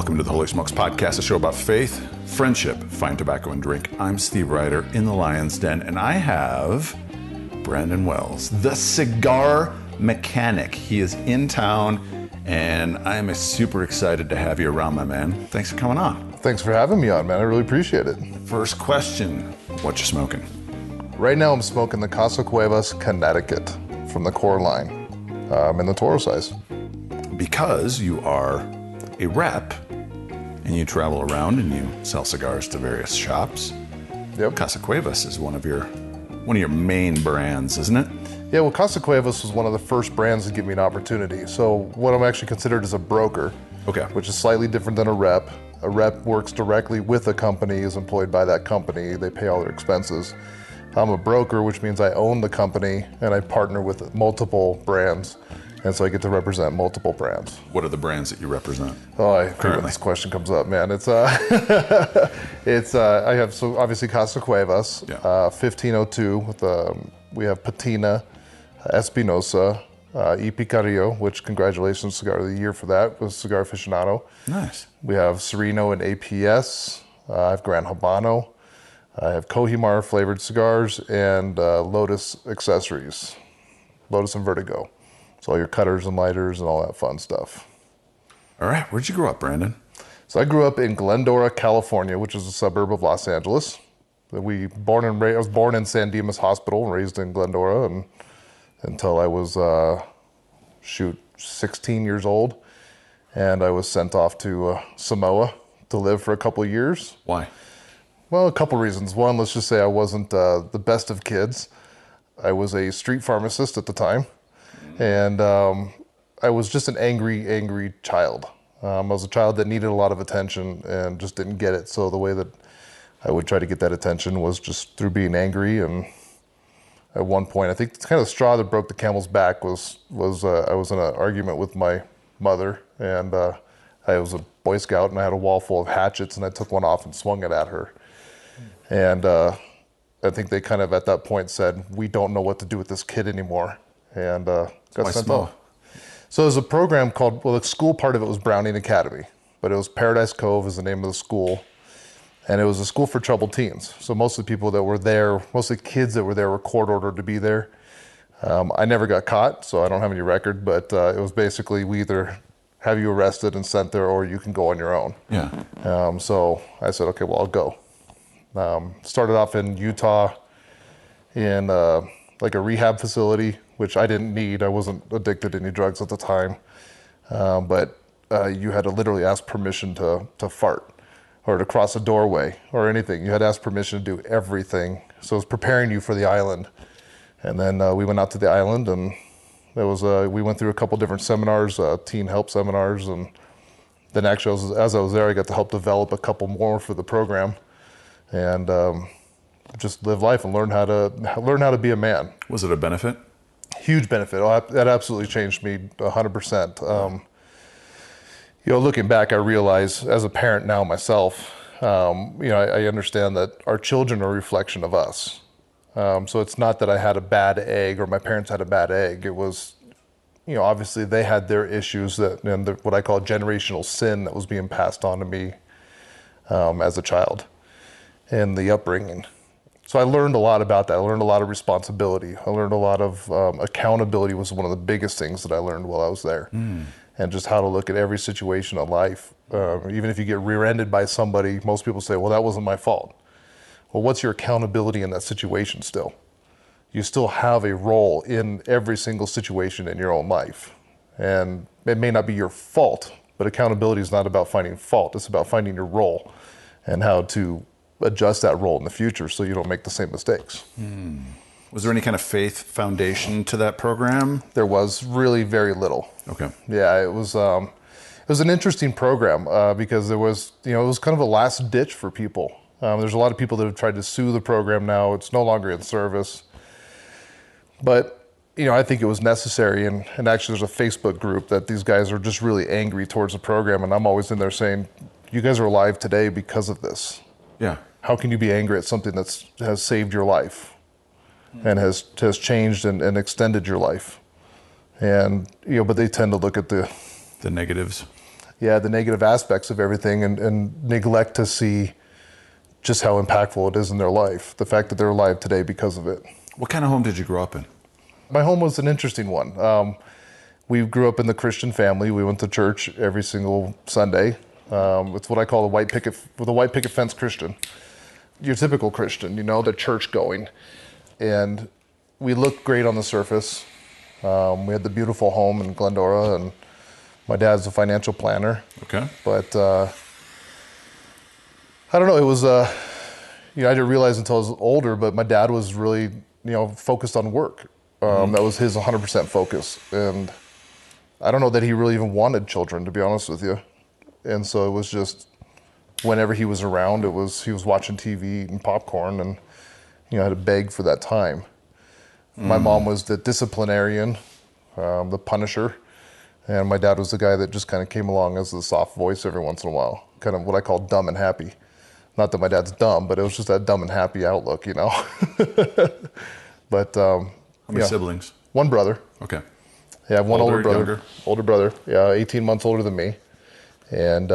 Welcome to the Holy Smokes Podcast, a show about faith, friendship, fine tobacco, and drink. I'm Steve Ryder in the Lion's Den, and I have Brandon Wells, the cigar mechanic. He is in town, and I am super excited to have you around, my man. Thanks for coming on. Thanks for having me on, man. I really appreciate it. First question, what you smoking? Right now I'm smoking the Conclave Connecticut from the core line in the Toro size. Because you are a rep and you travel around and you sell cigars to various shops. Yep. Casa Cuevas is one of your main brands, isn't it? Yeah, well, Casa Cuevas was one of the first brands to give me an opportunity. So what I'm actually considered is a broker, Okay. which is slightly different than a rep. A rep works directly with a company, is employed by that company. They pay all their expenses. I'm a broker, which means I own the company and I partner with multiple brands. And so I get to represent multiple brands. What are the brands that you represent? Oh, I hate when Currently. this question comes up, man. It's I have, so obviously Casa Cuevas, Yeah. 1502 with we have Patina, Espinosa, Y Picarillo, which congratulations, Cigar of the Year for that, was Cigar Aficionado. Nice. We have Sereno and APS. I have Gran Habano. I have Kohimar flavored cigars and Lotus accessories, Lotus and Vertigo. So all your cutters and lighters and all that fun stuff. All right. Where'd you grow up, Brandon? So I grew up in Glendora, California, which is a suburb of Los Angeles. I was born in San Dimas Hospital and raised in Glendora and until I was 16 years old. And I was sent off to Samoa to live for a couple of years. Why? Well, a couple reasons. One, let's just say I wasn't the best of kids. I was a street pharmacist at the time. And I was just an angry child. I was a child that needed a lot of attention and just didn't get it. So the way that I would try to get that attention was just through being angry. And at one point, I think it's kind of the straw that broke the camel's back was I was in an argument with my mother. And I was a Boy Scout and I had a wall full of hatchets and I took one off and swung it at her. And I think they kind of at that point said, we don't know what to do with this kid anymore. And got sent off. So there's a program called, well, the school part of it was Browning Academy, but it was Paradise Cove is the name of the school. And it was a school for troubled teens. So most of the people that were there, most of the kids that were there were court ordered to be there. I never got caught, so I don't have any record, but it was basically we either have you arrested and sent there or you can go on your own. Yeah. So I said, okay, well, I'll go. Started off in Utah in like a rehab facility, which I didn't need. I wasn't addicted to any drugs at the time. But you had to literally ask permission to fart or to cross a doorway or anything. You had to ask permission to do everything. So it was preparing you for the island. And then we went out to the island and we went through a couple different seminars, teen help seminars. And then actually as I was there, I got to help develop a couple more for the program. And just live life and learn how to be a man. Was it a benefit? Huge benefit. Oh, that absolutely changed me 100%. Looking back, I realize as a parent now myself, I understand that our children are a reflection of us. So it's not that I had a bad egg or my parents had a bad egg. It was, obviously they had their issues and what I call generational sin that was being passed on to me as a child and the upbringing. So I learned a lot about that. I learned a lot of responsibility. I learned a lot of accountability was one of the biggest things that I learned while I was there. And just how to look at every situation of life. Even if you get rear-ended by somebody, most people say, well, that wasn't my fault. Well, what's your accountability in that situation still? You still have a role in every single situation in your own life. And it may not be your fault, but accountability is not about finding fault. It's about finding your role and how to adjust that role in the future so you don't make the same mistakes. Was there any kind of faith foundation to that program? There was really very little. Okay. Yeah, it was an interesting program because there was, it was kind of a last ditch for people. There's a lot of people that have tried to sue the program now. It's no longer in service. But, I think it was necessary. And actually there's a Facebook group that these guys are just really angry towards the program. And I'm always in there saying, you guys are alive today because of this. Yeah. How can you be angry at something that has saved your life and has changed and extended your life? And, but they tend to look at the negatives. yeah, the negative aspects of everything and neglect to see just how impactful it is in their life. The fact that they're alive today because of it. What kind of home did you grow up in? My home was an interesting one. We grew up in the Christian family. We went to church every single Sunday. It's what I call the white picket fence Christian. Your typical Christian, you know, the church going. And we looked great on the surface. We had the beautiful home in Glendora, and my dad's a financial planner. Okay. But I don't know, it was, I didn't realize until I was older, but my dad was really, focused on work. That was his 100% focus. And I don't know that he really even wanted children, to be honest with you. And so it was just, whenever he was around, he was watching TV, eating popcorn, and, I had to beg for that time. My mom was the disciplinarian, the punisher, and my dad was the guy that just kind of came along as the soft voice every once in a while, kind of what I call dumb and happy. Not that my dad's dumb, but it was just that dumb and happy outlook, But how many siblings? One brother. Okay. Yeah, I have one older brother. Younger? Older brother, yeah, 18 months older than me, and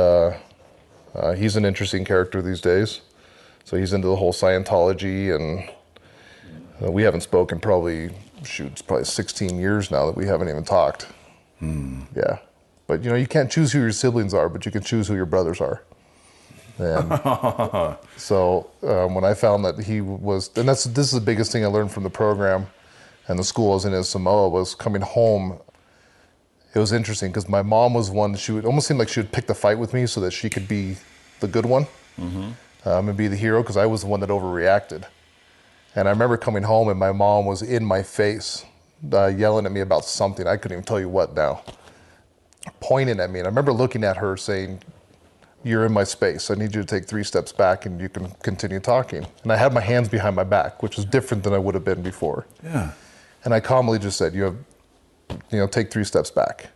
he's an interesting character these days. So he's into the whole Scientology, and we haven't spoken it's probably 16 years now that we haven't even talked. Yeah. But, you can't choose who your siblings are, but you can choose who your brothers are. And so when I found that he was, and this is the biggest thing I learned from the program and the school I was in Samoa, was coming home. It was interesting because my mom was one, she would almost seem like she would pick the fight with me so that she could be the good one and be the hero, because I was the one that overreacted. And I remember coming home and my mom was in my face, yelling at me about something. I couldn't even tell you what now. Pointing at me. And I remember looking at her saying, "You're in my space. I need you to take 3 steps back and you can continue talking." And I had my hands behind my back, which was different than I would have been before. Yeah. And I calmly just said, take 3 steps back.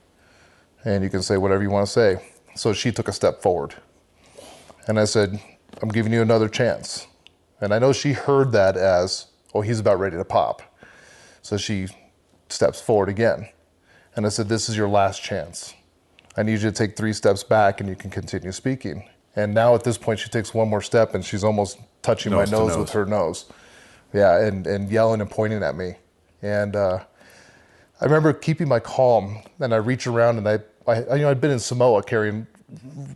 And you can say whatever you want to say. So she took a step forward. And I said, "I'm giving you another chance." And I know she heard that as, "Oh, he's about ready to pop." So she steps forward again. And I said, "This is your last chance. I need you to take 3 steps back and you can continue speaking." And now at this point, she takes one more step and she's almost touching my nose with her nose. Yeah, and yelling and pointing at me. And I remember keeping my calm, and I reach around and I'd been in Samoa carrying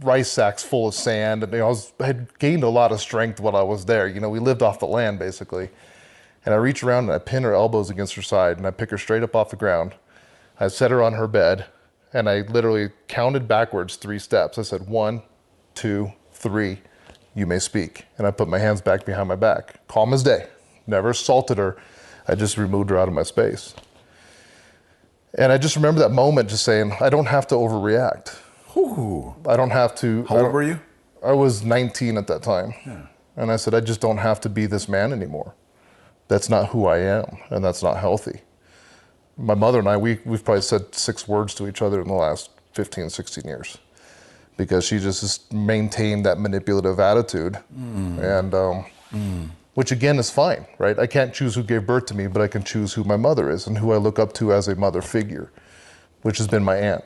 rice sacks full of sand, and I had gained a lot of strength while I was there. We lived off the land basically. And I reach around and I pin her elbows against her side and I pick her straight up off the ground. I set her on her bed and I literally counted backwards 3 steps. I said, 1, 2, 3, you may speak. And I put my hands back behind my back, calm as day. Never assaulted her. I just removed her out of my space. And I just remember that moment just saying, I don't have to overreact. Ooh. I don't have to. How old were you? I was 19 at that time. Yeah. And I said, I just don't have to be this man anymore. That's not who I am, and that's not healthy. My mother and I, we've probably said 6 words to each other in the last 15, 16 years, because she just maintained that manipulative attitude. And which again is fine, right? I can't choose who gave birth to me, but I can choose who my mother is and who I look up to as a mother figure, which has been my aunt.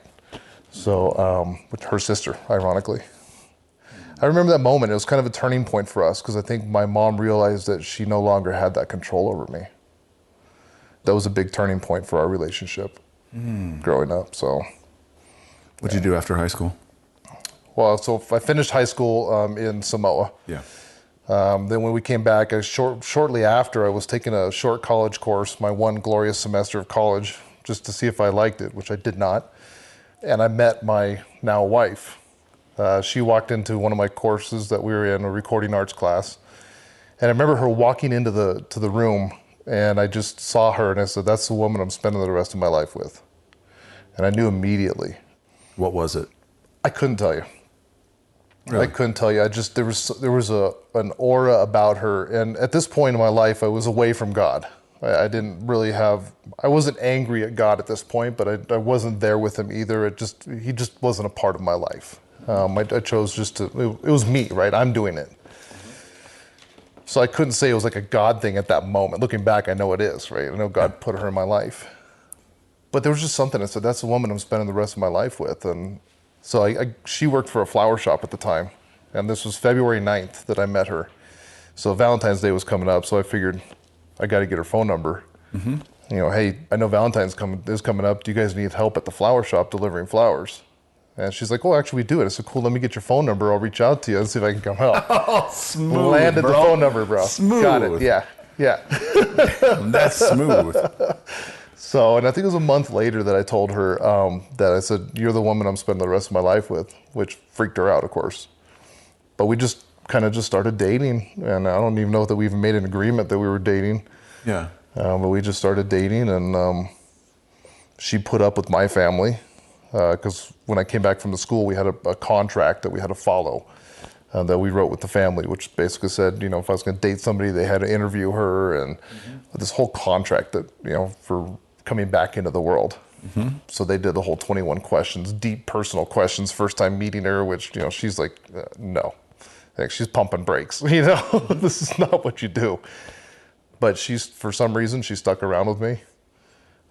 So, with her sister, ironically. I remember that moment. It was kind of a turning point for us, because I think my mom realized that she no longer had that control over me. That was a big turning point for our relationship growing up. So, What'd you do after high school? Well, so I finished high school in Samoa. Yeah. Then when we came back, shortly after, I was taking a short college course, my one glorious semester of college, just to see if I liked it, which I did not. And I met my now wife. She walked into one of my courses that we were in, a recording arts class. And I remember her walking into the room, and I just saw her and I said, "That's the woman I'm spending the rest of my life with." And I knew immediately. What was it? I couldn't tell you. Really? I couldn't tell you. There was an aura about her, and at this point in my life, I was away from God. I didn't really I wasn't angry at God at this point, but I wasn't there with him either. He just wasn't a part of my life. I chose it was me, right? I'm doing it. So I couldn't say it was like a God thing at that moment. Looking back, I know it is, right? I know God put her in my life. But there was just something. I said, that's the woman I'm spending the rest of my life with. And So she worked for a flower shop at the time, and this was February 9th that I met her. So Valentine's Day was coming up, so I figured I got to get her phone number. You know, hey, I know Valentine's is coming up. Do you guys need help at the flower shop delivering flowers? And she's like, oh, actually, we do it. I said, cool, let me get your phone number. I'll reach out to you and see if I can come help. Oh, smooth, Landed bro. the phone number, bro. Smooth. Got it, yeah. That's smooth. So, and I think it was a month later that I told her that I said, you're the woman I'm spending the rest of my life with, which freaked her out, of course. But we just kind of just started dating, and I don't even know that we even made an agreement that we were dating. Yeah. But we just started dating, and she put up with my family because when I came back from the school, we had a contract that we had to follow that we wrote with the family, which basically said, you know, if I was going to date somebody, they had to interview her, and this whole contract that, you know, for coming back into the world. So they did the whole 21 questions, deep personal questions, first time meeting her, which, you know, she's like, no. Like, she's pumping brakes, you know, this is not what you do. But for some reason, she stuck around with me.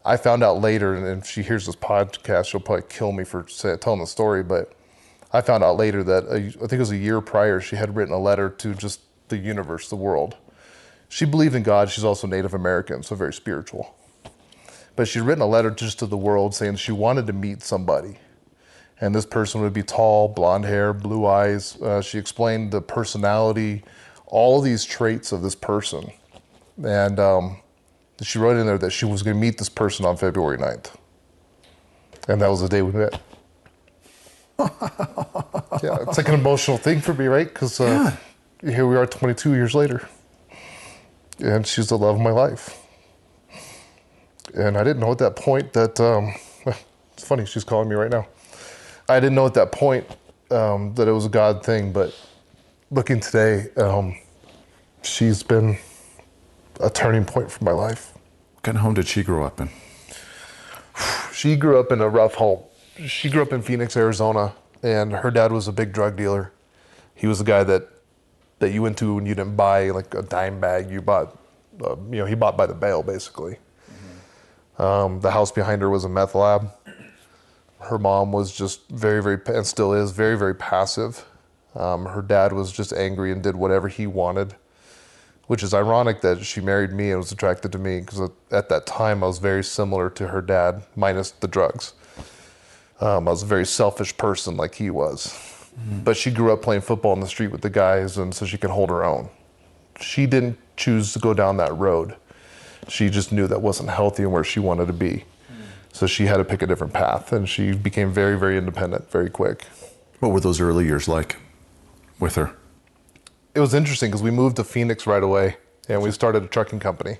I found out later, and if she hears this podcast, she'll probably kill me for telling the story, but I found out later that I think it was a year prior, she had written a letter to just the universe, the world. She believed in God. She's also Native American, so very spiritual. But she'd written a letter just to the world saying she wanted to meet somebody. And this person would be tall, blonde hair, blue eyes. She explained the personality, all these traits of this person. And she wrote in there that she was going to meet this person on February 9th. And that was the day we met. Yeah, it's like an emotional thing for me, right? Because here we are 22 years later. And she's the love of my life. And I didn't know at that point that, it's funny, she's calling me right now. I didn't know at that point that it was a God thing, but looking today, she's been a turning point for my life. What kind of home did she grow up in? She grew up in a rough home. She grew up in Phoenix, Arizona, and her dad was a big drug dealer. He was the guy that you went to when you didn't buy like a dime bag. You bought, he bought by the bale, basically. The house behind her was a meth lab. Her mom was just very, very, and still is, very, very passive. Her dad was just angry and did whatever he wanted, which is ironic that she married me and was attracted to me because at that time I was very similar to her dad, minus the drugs. I was a very selfish person like he was. But she grew up playing football in the street with the guys, and so she could hold her own. She didn't choose to go down that road. She just knew that wasn't healthy and where she wanted to be. So she had to pick a different path, and she became very, very independent very quick. What were those early years like with her? It was interesting because we moved to Phoenix right away, and we started a trucking company.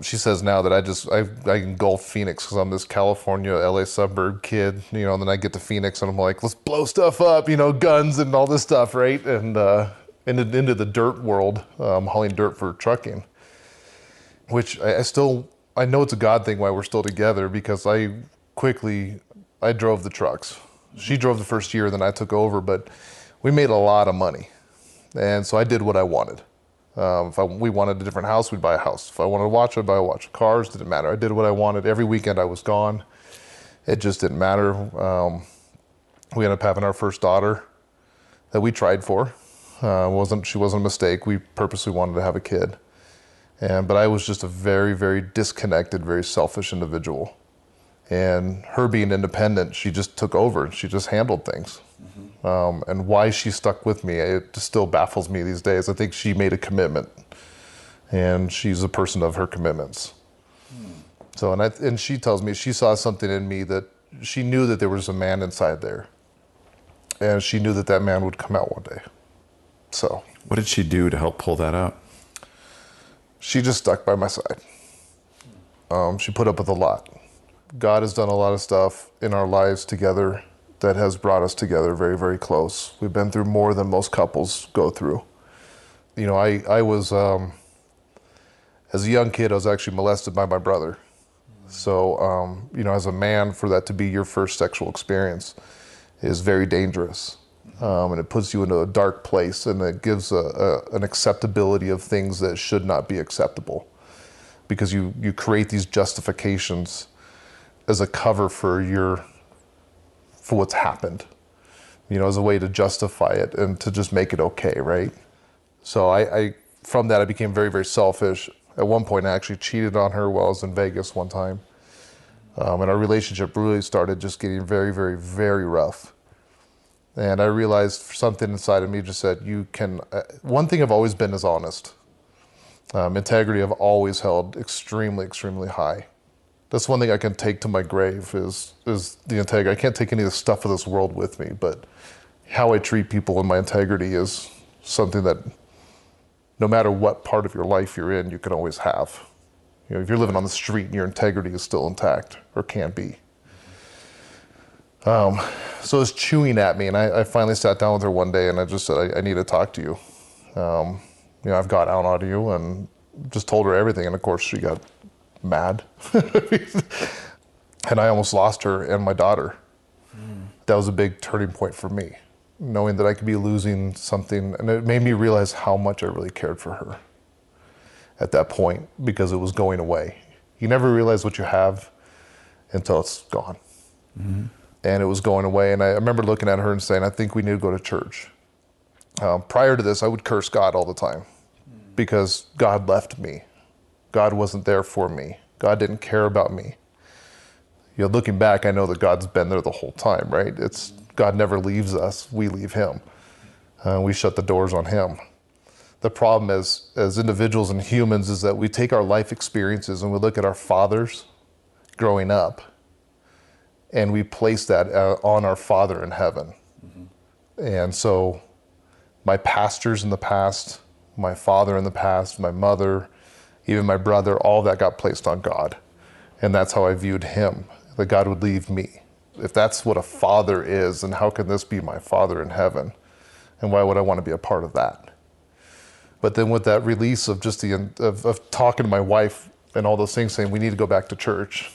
She says now that I engulf Phoenix because I'm this California, LA suburb kid, and then I get to Phoenix and I'm like, let's blow stuff up, guns and all this stuff, right? And into the dirt world, hauling dirt for trucking, which I know it's a God thing why we're still together because I drove the trucks. She drove the first year, then I took over, but we made a lot of money. And so I did what I wanted. If we wanted a different house, we'd buy a house. If I wanted a watch, I'd buy a watch. Cars, didn't matter. I did what I wanted. Every weekend I was gone. It just didn't matter. We ended up having our first daughter that we tried for. She wasn't a mistake. We purposely wanted to have a kid. But I was just a very, very disconnected, very selfish individual. And her being independent, she just took over and she just handled things. And why she stuck with me, it just still baffles me these days. I think she made a commitment, and she's a person of her commitments. So, and she tells me she saw something in me that she knew that there was a man inside there, and she knew that man would come out one day. So, what did she do to help pull that out? She just stuck by my side. She put up with a lot. God has done a lot of stuff in our lives together that has brought us together very, very close. We've been through more than most couples go through. I was, as a young kid, I was actually molested by my brother. So, as a man, for that to be your first sexual experience is very dangerous. And it puts you into a dark place, and it gives an acceptability of things that should not be acceptable. Because you create these justifications as a cover for your for what's happened, as a way to justify it and to just make it okay, right? So I from that, I became very, very selfish. At one point, I actually cheated on her while I was in Vegas one time. And our relationship really started just getting very, very, very rough. And I realized something inside of me just said, one thing I've always been is honest. Integrity I've always held extremely, extremely high. That's one thing I can take to my grave is the integrity. I can't take any of the stuff of this world with me, but how I treat people and my integrity is something that no matter what part of your life you're in, you can always have. If you're living on the street and your integrity is still intact, or can be. So it was chewing at me, and I finally sat down with her one day and I just said, I need to talk to you. I've got out on you, and just told her everything. And of course she got mad. And I almost lost her and my daughter. That was a big turning point for me, knowing that I could be losing something. And it made me realize how much I really cared for her at that point, because it was going away. You never realize what you have until it's gone. Mm-hmm. And it was going away. And I remember looking at her and saying, I think we need to go to church. Prior to this, I would curse God all the time because God left me. God wasn't there for me. God didn't care about me. Looking back, I know that God's been there the whole time, right? God never leaves us. We leave him. We shut the doors on him. The problem as individuals and humans is that we take our life experiences and we look at our fathers growing up and we place that on our Father in heaven. Mm-hmm. And so my pastors in the past, my father in the past, my mother, even my brother, all that got placed on God. And that's how I viewed him, that God would leave me. If that's what a father is, then how can this be my Father in heaven? And why would I want to be a part of that? But then with that release of just of talking to my wife and all those things, saying we need to go back to church,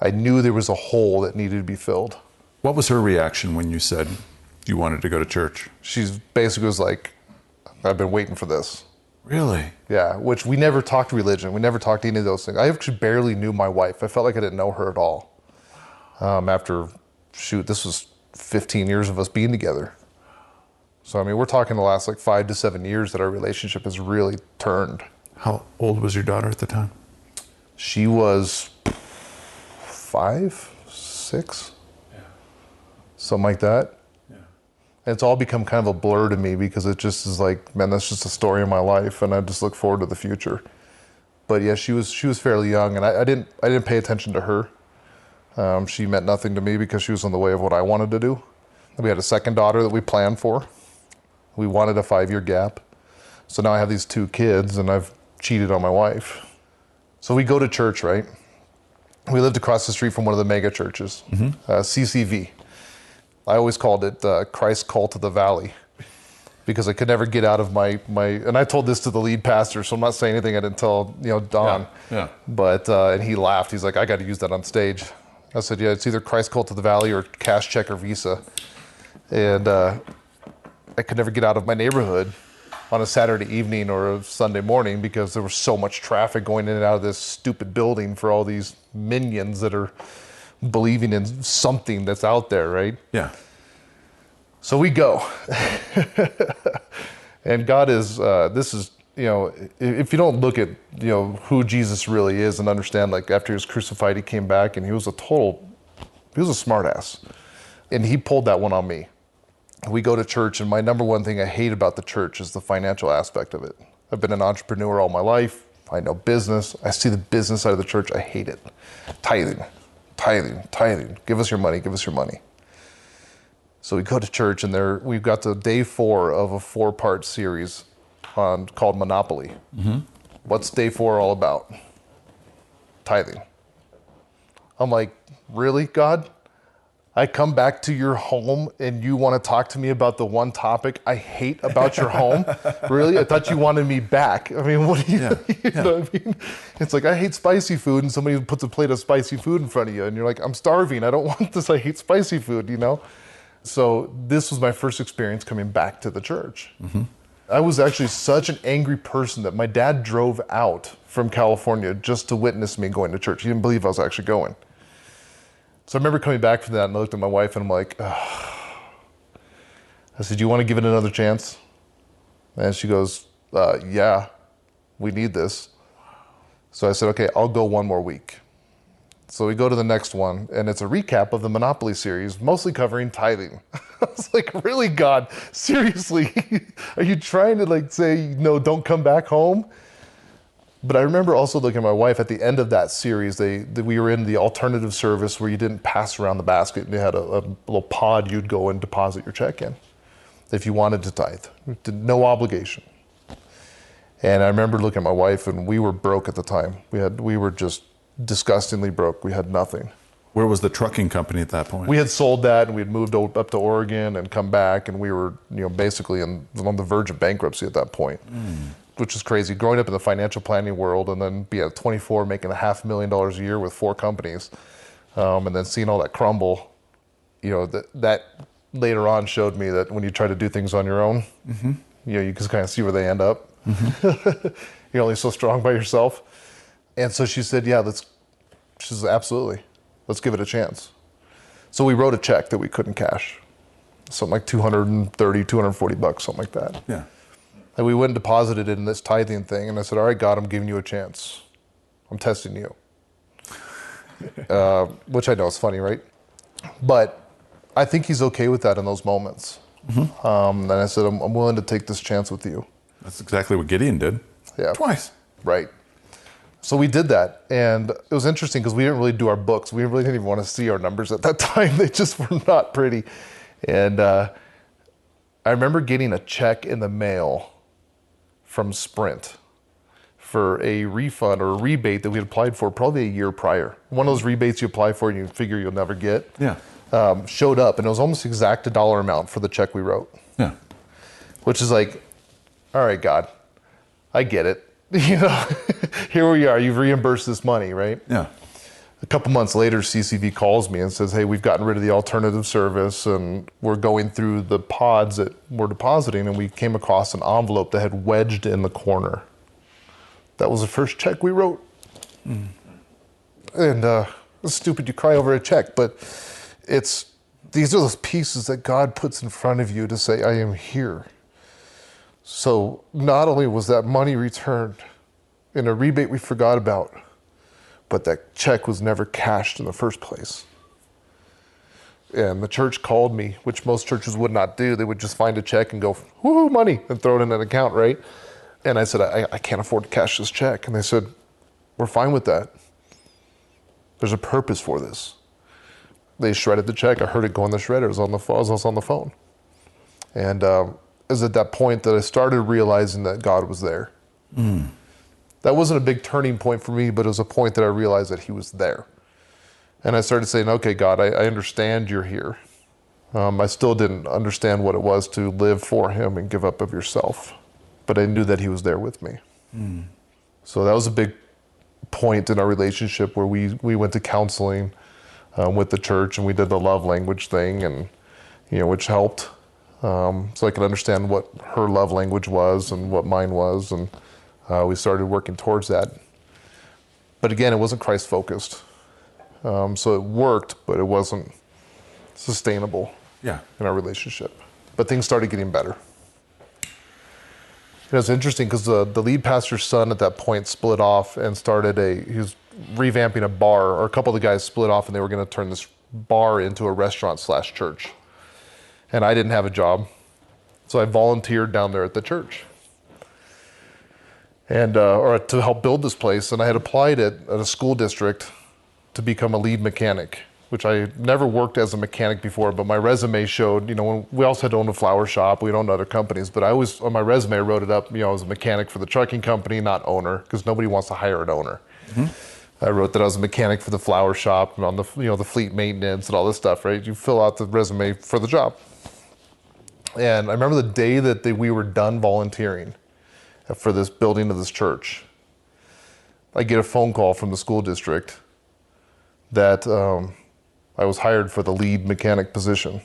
I knew there was a hole that needed to be filled. What was her reaction when you said you wanted to go to church? She basically was like, I've been waiting for this. Really? Yeah, which we never talked religion. We never talked any of those things. I actually barely knew my wife. I felt like I didn't know her at all. After, this was 15 years of us being together. So, we're talking the last 5 to 7 years that our relationship has really turned. How old was your daughter at the time? She was 5, 6, something like that. Yeah. And it's all become kind of a blur to me because it just is man, that's just a story of my life, and I just look forward to the future. But yeah, she was fairly young, and I didn't pay attention to her. She meant nothing to me because she was in the way of what I wanted to do. We had a second daughter that we planned for. We wanted a 5-year gap. So now I have these 2 kids, and I've cheated on my wife. So we go to church, right? We lived across the street from one of the mega churches, CCV. I always called it Christ Cult of the Valley because I could never get out of my, and I told this to the lead pastor, so I'm not saying anything I didn't tell, Don. Yeah. But, and he laughed. He's like, I got to use that on stage. I said, yeah, it's either Christ Cult of the Valley or cash, check, or Visa. And I could never get out of my neighborhood on a Saturday evening or a Sunday morning because there was so much traffic going in and out of this stupid building for all these minions that are believing in something that's out there, right? Yeah. So we go. And God is, this is, if you don't look at, who Jesus really is and understand, after he was crucified, he came back and he was a smart ass. And he pulled that one on me. We go to church, and my number one thing I hate about the church is the financial aspect of it. I've been an entrepreneur all my life. I know business. I see the business side of the church. I hate it. Tithing. Give us your money. So we go to church, and we've got the day 4 of a 4-part series called Monopoly. Mm-hmm. What's day 4 all about? Tithing. I'm like, really, God? I come back to your home and you want to talk to me about the one topic I hate about your home? Really? I thought you wanted me back. What do you, you know what I mean? It's like, I hate spicy food, and somebody puts a plate of spicy food in front of you and you're like, I'm starving. I don't want this. I hate spicy food, So this was my first experience coming back to the church. Mm-hmm. I was actually such an angry person that my dad drove out from California just to witness me going to church. He didn't believe I was actually going. So I remember coming back from that and I looked at my wife and I'm like, ugh. I said, do you want to give it another chance? And she goes, yeah, we need this. So I said, okay, I'll go one more week. So we go to the next one, and it's a recap of the Monopoly series, mostly covering tithing. I was like, really, God? Seriously? Are you trying to like say, no, don't come back home? But I remember also looking at my wife at the end of that series, we were in the alternative service where you didn't pass around the basket. They had a little pod you'd go and deposit your check in if you wanted to tithe. No obligation. And I remember looking at my wife, and we were broke at the time. We were just disgustingly broke. We had nothing. Where was the trucking company at that point? We had sold that, and we had moved up to Oregon and come back, and we were, basically on the verge of bankruptcy at that point, which is crazy. Growing up in the financial planning world, and then being at 24, making $500,000 a year with 4 companies, and then seeing all that crumble, that later on showed me that when you try to do things on your own, you can kind of see where they end up. You're only so strong by yourself. And so she said, she says, absolutely, let's give it a chance. So we wrote a check that we couldn't cash. Something like $230, $240, something like that. Yeah. And we went and deposited it in this tithing thing. And I said, all right, God, I'm giving you a chance. I'm testing you. Which I know is funny, right? But I think he's okay with that in those moments. And I said, I'm willing to take this chance with you. That's exactly what Gideon did. Yeah. Twice. Right. So we did that. And it was interesting because we didn't really do our books. We really didn't even want to see our numbers at that time. They just were not pretty. And I remember getting a check in the mail from Sprint for a refund or a rebate that we had applied for probably a year prior. One of those rebates you apply for and you figure you'll never get. Yeah. Showed up, and it was almost exact a dollar amount for the check we wrote. Yeah. Which is like, all right, God, I get it. Here we are. You've reimbursed this money, right? Yeah. A couple months later, CCV calls me and says, hey, we've gotten rid of the alternative service, and we're going through the pods that we're depositing, and we came across an envelope that had wedged in the corner. That was the first check we wrote. And it's stupid you cry over a check, but these are those pieces that God puts in front of you to say, I am here. So not only was that money returned in a rebate we forgot about, but that check was never cashed in the first place. And the church called me, which most churches would not do. They would just find a check and go, woohoo, money, and throw it in an account, right? And I said, I can't afford to cash this check. And they said, we're fine with that. There's a purpose for this. They shredded the check. I heard it go in the shredder. It was on the phone. I was on the phone. And it was at that point that I started realizing that God was there. That wasn't a big turning point for me, but it was a point that I realized that he was there. And I started saying, okay, God, I understand you're here. I still didn't understand what it was to live for him and give up of yourself. But I knew that he was there with me. So that was a big point in our relationship where we went to counseling with the church, and we did the love language thing, and which helped. So I could understand what her love language was and what mine was, and we started working towards that. But again, it wasn't Christ-focused. So it worked, but it wasn't sustainable in our relationship. But things started getting better. It was interesting because the lead pastor's son at that point split off and he was revamping a bar, or a couple of the guys split off and they were going to turn this bar into a restaurant/church. And I didn't have a job, so I volunteered down there at the church. And or to help build this place, and I had applied at a school district to become a lead mechanic, which I never worked as a mechanic before, but my resume showed, when we also had owned a flower shop, we'd owned other companies, but on my resume I wrote it up, I was a mechanic for the trucking company, not owner, because nobody wants to hire an owner. I wrote that I was a mechanic for the flower shop and on the the fleet maintenance and all this stuff, right? You fill out the resume for the job. And I remember the day that we were done volunteering for this building of this church, I get a phone call from the school district that I was hired for the lead mechanic position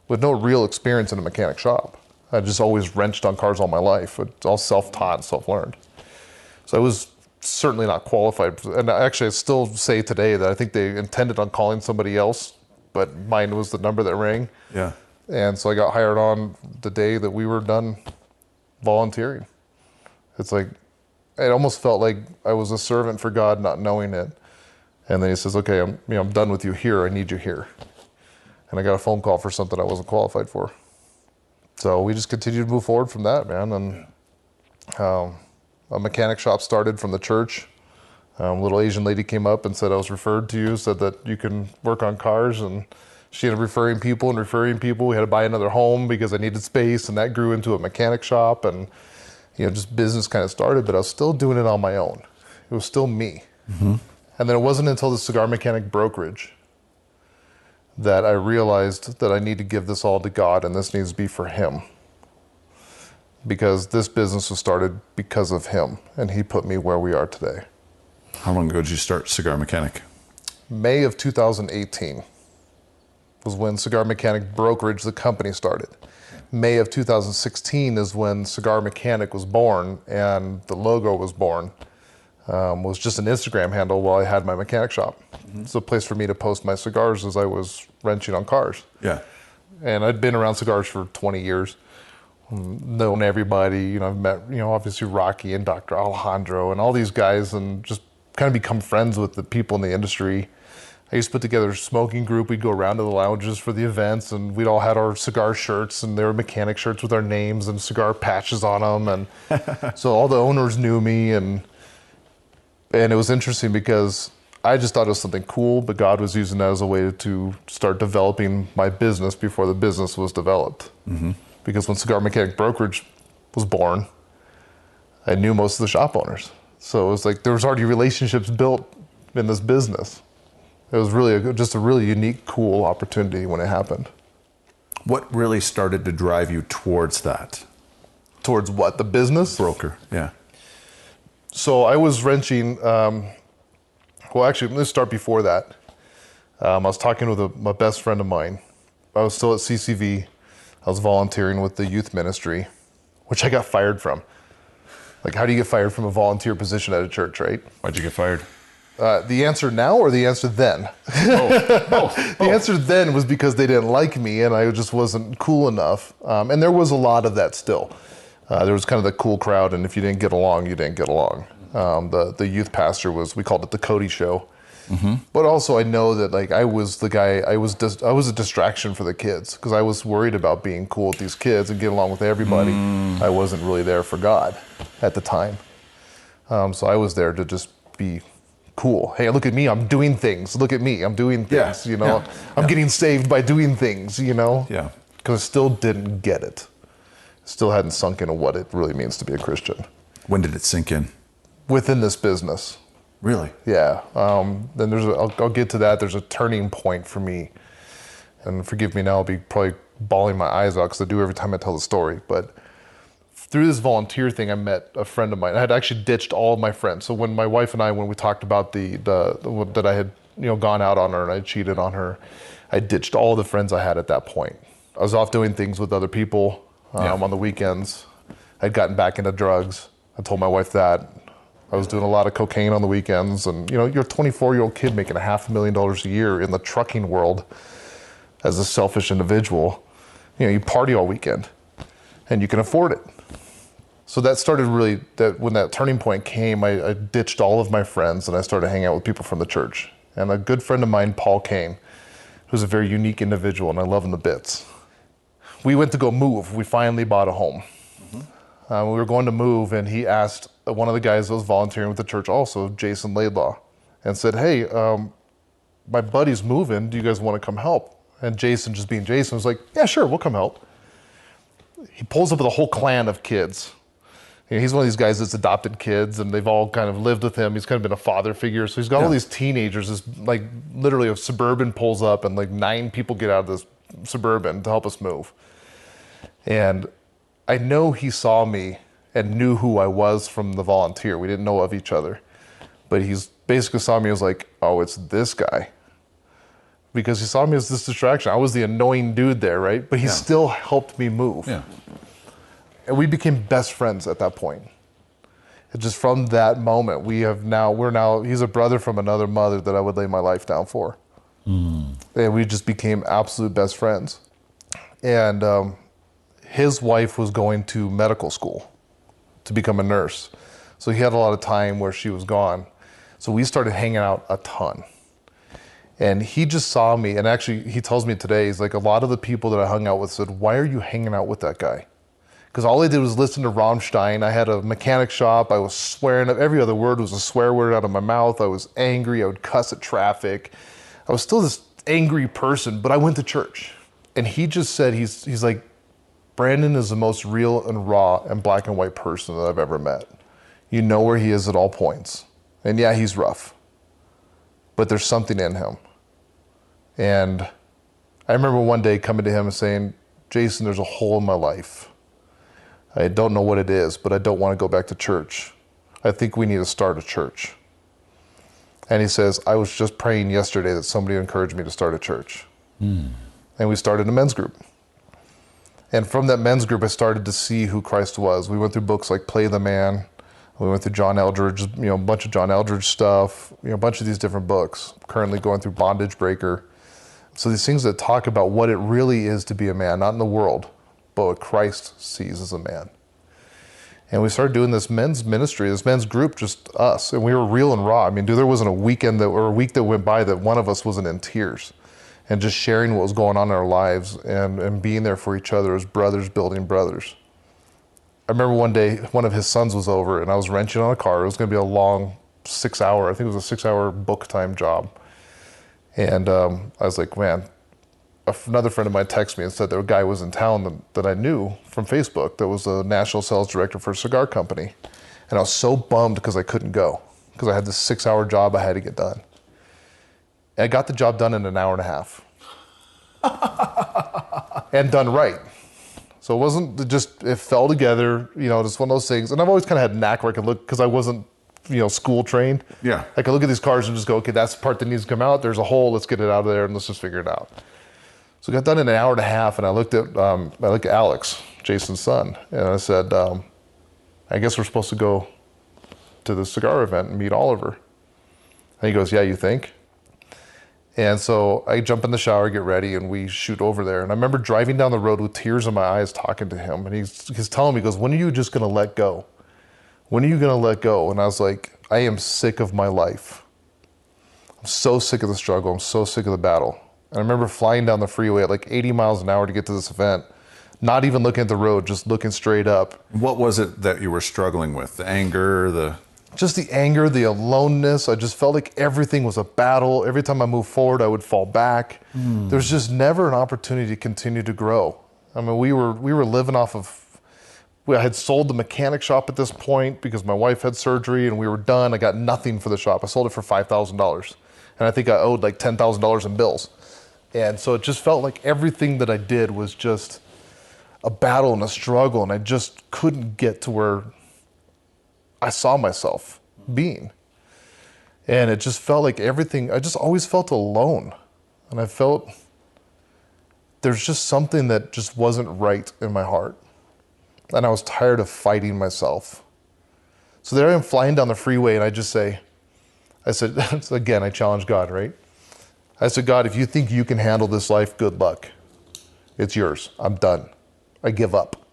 with no real experience in a mechanic shop. I just always wrenched on cars all my life. It's all self-taught, self-learned. So I was certainly not qualified. And actually, I still say today that I think they intended on calling somebody else, but mine was the number that rang. Yeah. And so I got hired on the day that we were done volunteering. It's like, it almost felt like I was a servant for God, not knowing it. And then he says, okay, I'm done with you here. I need you here. And I got a phone call for something I wasn't qualified for. So we just continued to move forward from that, man. And a mechanic shop started from the church. A little Asian lady came up and said, I was referred to you, said that you can work on cars. And she ended up referring people. We had to buy another home because I needed space, and that grew into a mechanic shop. And, just business kind of started, but I was still doing it on my own. It was still me. Mm-hmm. And then it wasn't until the cigar mechanic brokerage that I realized that I need to give this all to God, and this needs to be for him. Because this business was started because of him, and he put me where we are today. How long ago did you start Cigar Mechanic? May of 2018 was when Cigar Mechanic Brokerage, the company, started. May of 2016 is when Cigar Mechanic was born, and the logo was born. Was just an Instagram handle while I had my mechanic shop. Mm-hmm. It's a place for me to post my cigars as I was wrenching on cars. Yeah. And I'd been around cigars for 20 years, known everybody. I've met, obviously Rocky and Dr. Alejandro and all these guys, and just kind of become friends with the people in the industry. I used to put together a smoking group. We'd go around to the lounges for the events, and we'd all had our cigar shirts, and they were mechanic shirts with our names and cigar patches on them. And so all the owners knew me, and it was interesting because I just thought it was something cool, but God was using that as a way to start developing my business before the business was developed. Mm-hmm. Because when Cigar Mechanic Brokerage was born, I knew most of the shop owners. So it was like there was already relationships built in this business. It was really just a really unique, cool opportunity when it happened. What really started to drive you towards that? Towards what? The business? Broker, yeah. So I was wrenching, actually, let's start before that. I was talking with my best friend of mine. I was still at CCV. I was volunteering with the youth ministry, which I got fired from. Like, how do you get fired from a volunteer position at a church, right? Why'd you get fired? The answer now or the answer then? Both. The answer then was because they didn't like me and I just wasn't cool enough. And there was a lot of that still. There was kind of the cool crowd, and if you didn't get along, you didn't get along. The youth pastor we called it the Cody show. Mm-hmm. But also I know that like I was the guy, I was a distraction for the kids because I was worried about being cool with these kids and getting along with everybody. I wasn't really there for God at the time. So I was there to just be cool. Hey, look at me, I'm doing things. Look at me, I'm doing things, I'm getting saved by doing things, Yeah. Because I still didn't get it. Still hadn't sunk into what it really means to be a Christian. When did it sink in? Within this business. Really? Yeah. Then I'll get to that. There's a turning point for me. And forgive me now, I'll be probably bawling my eyes out because I do every time I tell the story. But through this volunteer thing, I met a friend of mine. I had actually ditched all of my friends. So when my wife and I, when we talked about that I had gone out on her and I cheated on her, I ditched all the friends I had at that point. I was off doing things with other people on the weekends. I'd gotten back into drugs. I told my wife that. I was doing a lot of cocaine on the weekends. And, you're a 24-year-old kid making $500,000 a year in the trucking world as a selfish individual. You party all weekend and you can afford it. So that started when that turning point came, I ditched all of my friends and I started hanging out with people from the church. And a good friend of mine, Paul Kane, who's a very unique individual and I love him to bits. We went to go move. We finally bought a home. Mm-hmm. We were going to move, and he asked one of the guys that was volunteering with the church also, Jason Laidlaw, and said, hey, my buddy's moving. Do you guys want to come help? And Jason, just being Jason, was like, yeah, sure, we'll come help. He pulls up with a whole clan of kids. He's one of these guys that's adopted kids, and they've all kind of lived with him. He's kind of been a father figure. So he's got all these teenagers. This, like, literally a Suburban pulls up, and like 9 people get out of this Suburban to help us move. And I know he saw me and knew who I was from the volunteer. We didn't know of each other. But he's basically saw me as like, oh, it's this guy. Because he saw me as this distraction. I was the annoying dude there, right? But he still helped me move. Yeah. And we became best friends at that point. Just from that moment, we're now, he's a brother from another mother that I would lay my life down for. And we just became absolute best friends. And his wife was going to medical school to become a nurse. So he had a lot of time where she was gone. So we started hanging out a ton. And he just saw me, and actually he tells me today, he's like, a lot of the people that I hung out with said, why are you hanging out with that guy? Because all I did was listen to Rammstein. I had a mechanic shop. I was swearing. Every other word was a swear word out of my mouth. I was angry. I would cuss at traffic. I was still this angry person, but I went to church. And he just said, he's like, Brandon is the most real and raw and black and white person that I've ever met. You know where he is at all points. And yeah, he's rough, but there's something in him. And I remember one day coming to him and saying, Jason, there's a hole in my life. I don't know what it is, but I don't want to go back to church. I think we need to start a church. And he says, I was just praying yesterday that somebody encouraged me to start a church. And we started a men's group. And from that men's group, I started to see who Christ was. We went through books like Play the Man. We went through John Eldridge, a bunch of John Eldridge stuff, a bunch of these different books. Currently going through Bondage Breaker. So these things that talk about what it really is to be a man, not in the world, but what Christ sees as a man. And we started doing this men's ministry, this men's group, just us. And we were real and raw. I mean, dude, there wasn't a week that went by that one of us wasn't in tears. And just sharing what was going on in our lives and being there for each other as brothers building brothers. I remember one day, one of his sons was over and I was wrenching on a car. It was going to be a long 6-hour, I think it was a 6-hour book time job. And I was like, man, another friend of mine texted me and said that a guy was in town that I knew from Facebook that was a national sales director for a cigar company. And I was so bummed because I couldn't go because I had this 6-hour job I had to get done. And I got the job done in an hour and a half. And done right. So it wasn't just, it fell together, just one of those things. And I've always kind of had a knack where I could look, because I wasn't, school trained. Yeah. I could look at these cars and just go, okay, that's the part that needs to come out. There's a hole, let's get it out of there and let's just figure it out. So I got done in an hour and a half and I looked at Alex, Jason's son, and I said, I guess we're supposed to go to the cigar event and meet Oliver. And he goes, yeah, you think? And so I jump in the shower, get ready, and we shoot over there. And I remember driving down the road with tears in my eyes talking to him. And he's telling me, he goes, when are you just going to let go? When are you going to let go? And I was like, I am sick of my life. I'm so sick of the struggle. I'm so sick of the battle. And I remember flying down the freeway at like 80 miles an hour to get to this event, not even looking at the road, just looking straight up. What was it that you were struggling with? The anger, Just the anger, the aloneness. I just felt like everything was a battle. Every time I moved forward, I would fall back. There was just never an opportunity to continue to grow. I mean, we were living off of, I had sold the mechanic shop at this point because my wife had surgery and we were done. I got nothing for the shop. I sold it for $5,000. And I think I owed like $10,000 in bills. And so it just felt like everything that I did was just a battle and a struggle. And I just couldn't get to where I saw myself being. And it just felt like everything, I just always felt alone. And I felt there's just something that just wasn't right in my heart. And I was tired of fighting myself. So there I am flying down the freeway and I said, again, I challenged God, right? I said, God, if you think you can handle this life, good luck. It's yours. I'm done. I give up.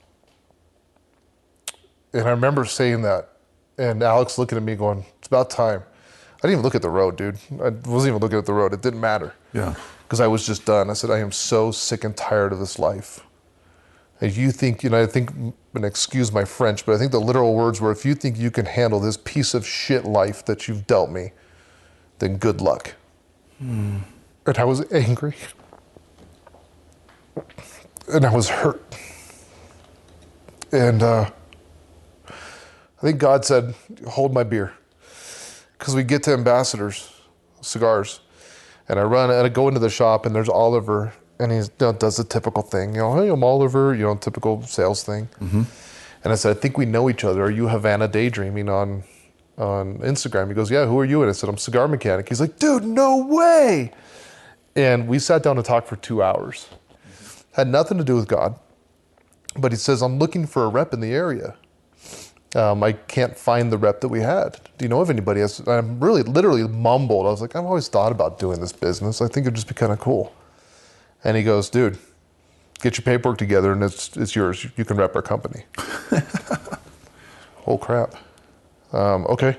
And I remember saying that. And Alex looking at me going, it's about time. I didn't even look at the road, dude. I wasn't even looking at the road. It didn't matter. Yeah. Because I was just done. I said, I am so sick and tired of this life. If you think, I think, and excuse my French, but I think the literal words were, if you think you can handle this piece of shit life that you've dealt me, then good luck. And I was angry. And I was hurt. And I think God said, hold my beer. Because we get to Ambassadors, Cigars, and I go into the shop and there's Oliver, and he does the typical thing, hey, I'm Oliver, typical sales thing. Mm-hmm. And I said, I think we know each other. Are you Havana Daydreaming on Instagram? He goes, yeah, who are you? And I said, I'm Cigar Mechanic. He's like, dude, no way. And we sat down to talk for 2 hours. Had nothing to do with God. But he says, I'm looking for a rep in the area. I can't find the rep that we had. Do you know of anybody? I'm really literally mumbled. I was like, I've always thought about doing this business. I think it'd just be kind of cool. And he goes, dude, get your paperwork together and it's yours. You can rep our company. Oh crap. Okay.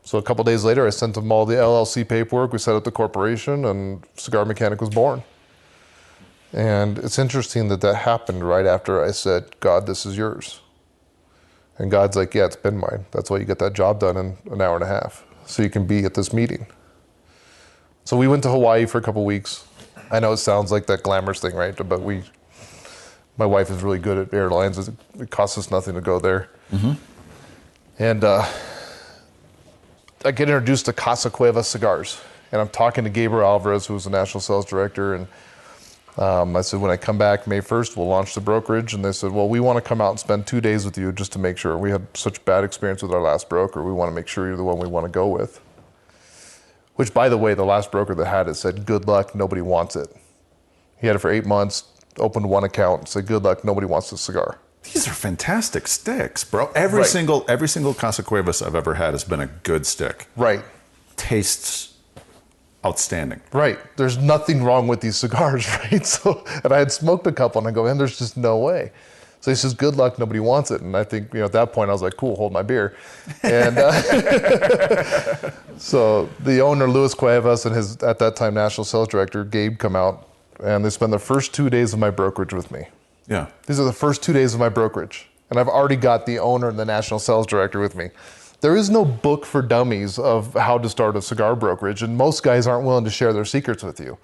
So a couple days later, I sent him all the LLC paperwork. We set up the corporation and Cigar Mechanic was born. And it's interesting that happened right after I said, God, this is yours. And God's like, yeah, it's been mine. That's why you get that job done in an hour and a half. So you can be at this meeting. So we went to Hawaii for a couple weeks. I know it sounds like that glamorous thing, right? But my wife is really good at airlines. It costs us nothing to go there. Mm-hmm. And I get introduced to Casa Cueva Cigars. And I'm talking to Gabriel Alvarez, who was the national sales director. And I said, when I come back May 1st, we'll launch the brokerage. And they said, well, we want to come out and spend 2 days with you just to make sure. We had such bad experience with our last broker. We want to make sure you're the one we want to go with. Which, by the way, the last broker that had it said, good luck, nobody wants it. He had it for 8 months, opened one account, said, good luck, nobody wants this cigar. These are fantastic sticks, bro. Every single Casa Cuevas I've ever had has been a good stick. Right. Tastes outstanding. Right. There's nothing wrong with these cigars, right? So, and I had smoked a couple and I go, man, there's just no way. So he says, good luck, nobody wants it. And I think, at that point I was like, cool, hold my beer. And so the owner, Luis Cuevas, and his, at that time, national sales director, Gabe, come out and they spend the first 2 days of my brokerage with me. Yeah. These are the first 2 days of my brokerage. And I've already got the owner and the national sales director with me. There is no book for dummies of how to start a cigar brokerage, and most guys aren't willing to share their secrets with you.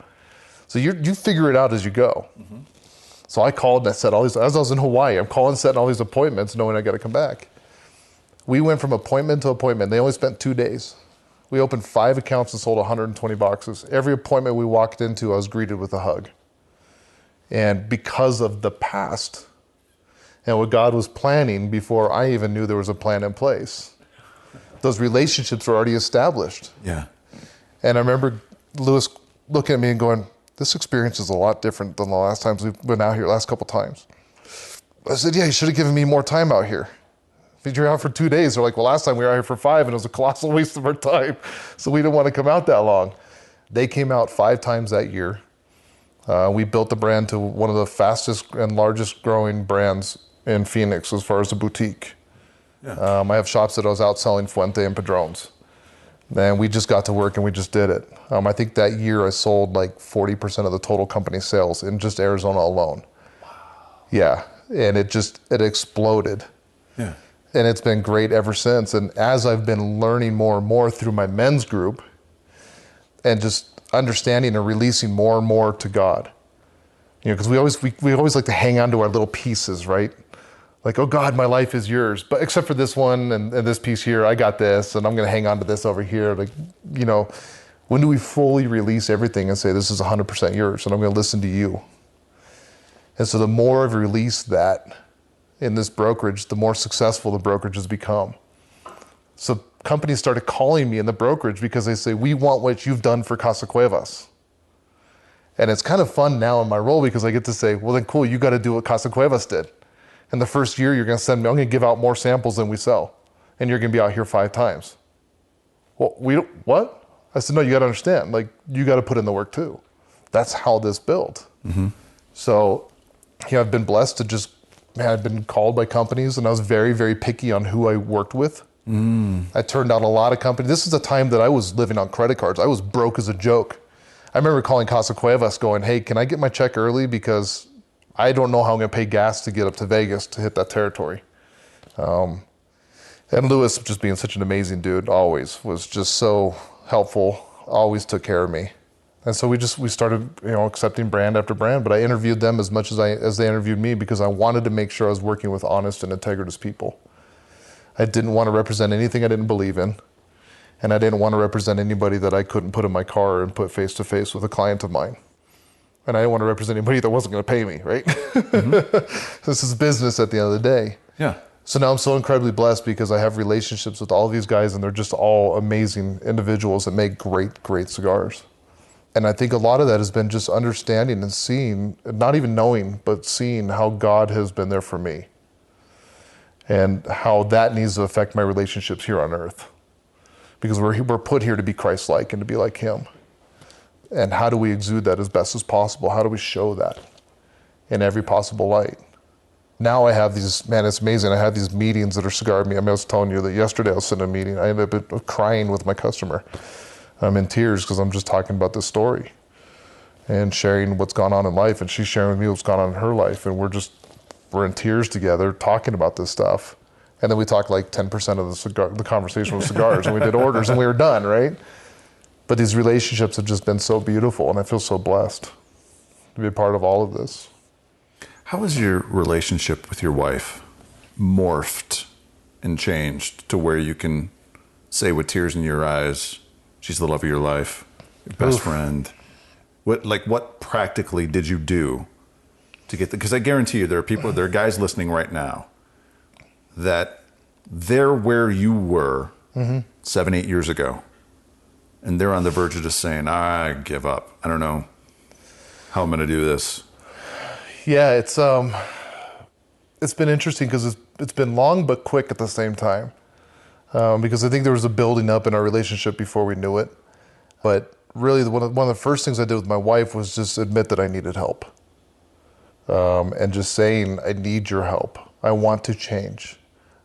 So you figure it out as you go. Mm-hmm. So I called and I set all these, as I was in Hawaii, I'm calling, setting all these appointments, knowing I got to come back. We went from appointment to appointment. They only spent 2 days. We opened 5 accounts and sold 120 boxes. Every appointment we walked into, I was greeted with a hug. And because of the past and what God was planning before I even knew there was a plan in place, those relationships were already established. Yeah. And I remember Lewis looking at me and going, this experience is a lot different than the last times we've been out here, last couple times. I said, yeah, you should have given me more time out here. If you're out for 2 days, they're like, well, last time we were out here for 5 and it was a colossal waste of our time. So we didn't want to come out that long. They came out 5 times that year. We built the brand to one of the fastest and largest growing brands in Phoenix as far as a boutique. Yeah. I have shops that I was out selling Fuente and Padrones. And we just got to work and we just did it. I think that year I sold like 40% of the total company sales in just Arizona alone. Wow. Yeah, and it exploded. Yeah. And it's been great ever since. And as I've been learning more and more through my men's group and just understanding and releasing more and more to God, because we always like to hang on to our little pieces, right? Like, oh God, my life is yours. But except for this one and this piece here, I got this and I'm going to hang on to this over here. Like, when do we fully release everything and say, this is 100% yours and I'm going to listen to you? And so the more I've released that in this brokerage, the more successful the brokerage has become. So companies started calling me in the brokerage because they say, we want what you've done for Casa Cuevas. And it's kind of fun now in my role because I get to say, well then cool, you got to do what Casa Cuevas did. And the first year you're going to send me, I'm going to give out more samples than we sell. And you're going to be out here 5 times. Well, what? I said, no, you got to understand, like you got to put in the work too. That's how this built. Mm-hmm. So, I've been blessed to I've been called by companies and I was very, very picky on who I worked with. I turned down a lot of companies. This is the time that I was living on credit cards. I was broke as a joke. I remember calling Casa Cuevas going, hey, can I get my check early? Because I don't know how I'm going to pay gas to get up to Vegas to hit that territory. And Lewis, just being such an amazing dude, always was just so helpful, always took care of me. And so we started, accepting brand after brand, but I interviewed them as much as they interviewed me because I wanted to make sure I was working with honest and integritous people. I didn't want to represent anything I didn't believe in. And I didn't want to represent anybody that I couldn't put in my car and put face to face with a client of mine. And I didn't want to represent anybody that wasn't going to pay me, right? Mm-hmm. This is business at the end of the day. Yeah. So now I'm so incredibly blessed because I have relationships with all these guys and they're just all amazing individuals that make great, great cigars. And I think a lot of that has been just understanding and seeing, not even knowing, but seeing how God has been there for me. and how that needs to affect my relationships here on earth. Because we're put here to be Christ-like and to be like him. And how do we exude that as best as possible? How do we show that in every possible light? Now I have these, man, it's amazing. I have these meetings that are cigar meetings. I mean, I was telling you that yesterday I was sitting in a meeting. I ended up crying with my customer. I'm in tears because I'm just talking about this story and sharing what's gone on in life. And she's sharing with me what's gone on in her life. And we're in tears together talking about this stuff. And then we talked like 10% of the conversation was cigars, and we did orders, and we were done, right? But these relationships have just been so beautiful, and I feel so blessed to be a part of all of this. How has your relationship with your wife morphed and changed to where you can say with tears in your eyes, she's the love of your life, your best friend? What practically did you do to get because I guarantee you there are guys listening right now that they're where you were 7-8 years ago, and they're on the verge of just saying, I give up. I don't know how I'm going to do this. Yeah, it's been interesting because it's been long but quick at the same time. Because I think there was a building up in our relationship before we knew it. But really, one of the first things I did with my wife was just admit that I needed help. And just saying, I need your help. I want to change.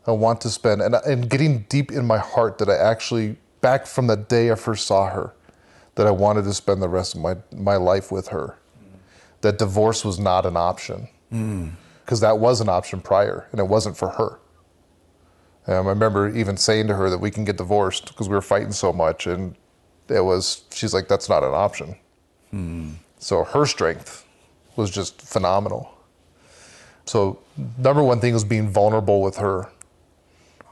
I want to spend, and getting deep in my heart that I actually, back from the day I first saw her, that I wanted to spend the rest of my life with her. That divorce was not an option. Because that was an option prior, and it wasn't for her. I remember even saying to her that we can get divorced because we were fighting so much, and she's like, that's not an option. So her strength was just phenomenal. So number one thing was being vulnerable with her,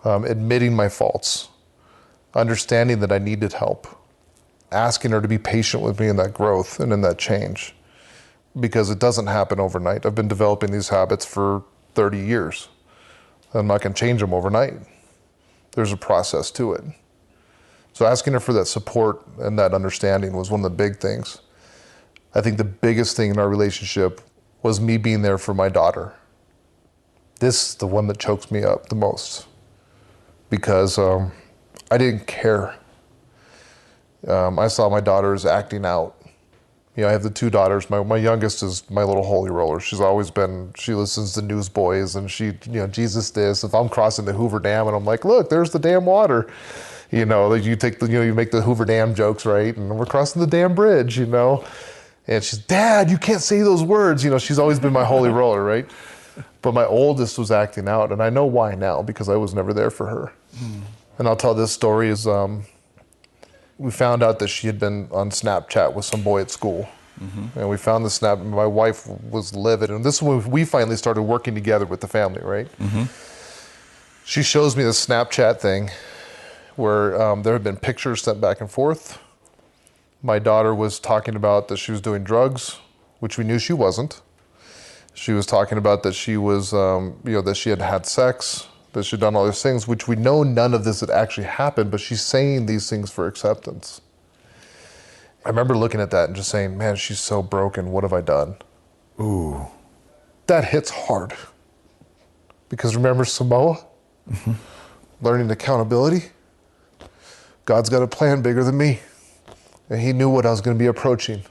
admitting my faults, understanding that I needed help, asking her to be patient with me in that growth and in that change, because it doesn't happen overnight. I've been developing these habits for 30 years. I'm not going to change them overnight. There's a process to it. So asking her for that support and that understanding was one of the big things. I think the biggest thing in our relationship was me being there for my daughter. This is the one that chokes me up the most because I didn't care. I saw my daughters acting out. I have the two daughters. My youngest is my little holy roller. She listens to Newsboys, and Jesus this. If I'm crossing the Hoover Dam and I'm like, look, there's the damn water. You make the Hoover Dam jokes, right? And we're crossing the damn bridge, And she's, Dad, you can't say those words. She's always been my holy roller, right? But my oldest was acting out, and I know why now, because I was never there for her. And I'll tell this story is, we found out that she had been on Snapchat with some boy at school. And we found the snap, and my wife was livid. And this is when we finally started working together with the family, right? She shows me the Snapchat thing where there had been pictures sent back and forth. My daughter was talking about that she was doing drugs, which we knew she wasn't. She was talking about that she was, that she had had sex, that she'd done all these things, which we know none of this had actually happened, but she's saying these things for acceptance. I remember looking at that and just saying, man, she's so broken. What have I done? Ooh. That hits hard. Because remember Samoa? Learning accountability? God's got a plan bigger than me. And he knew what I was going to be approaching.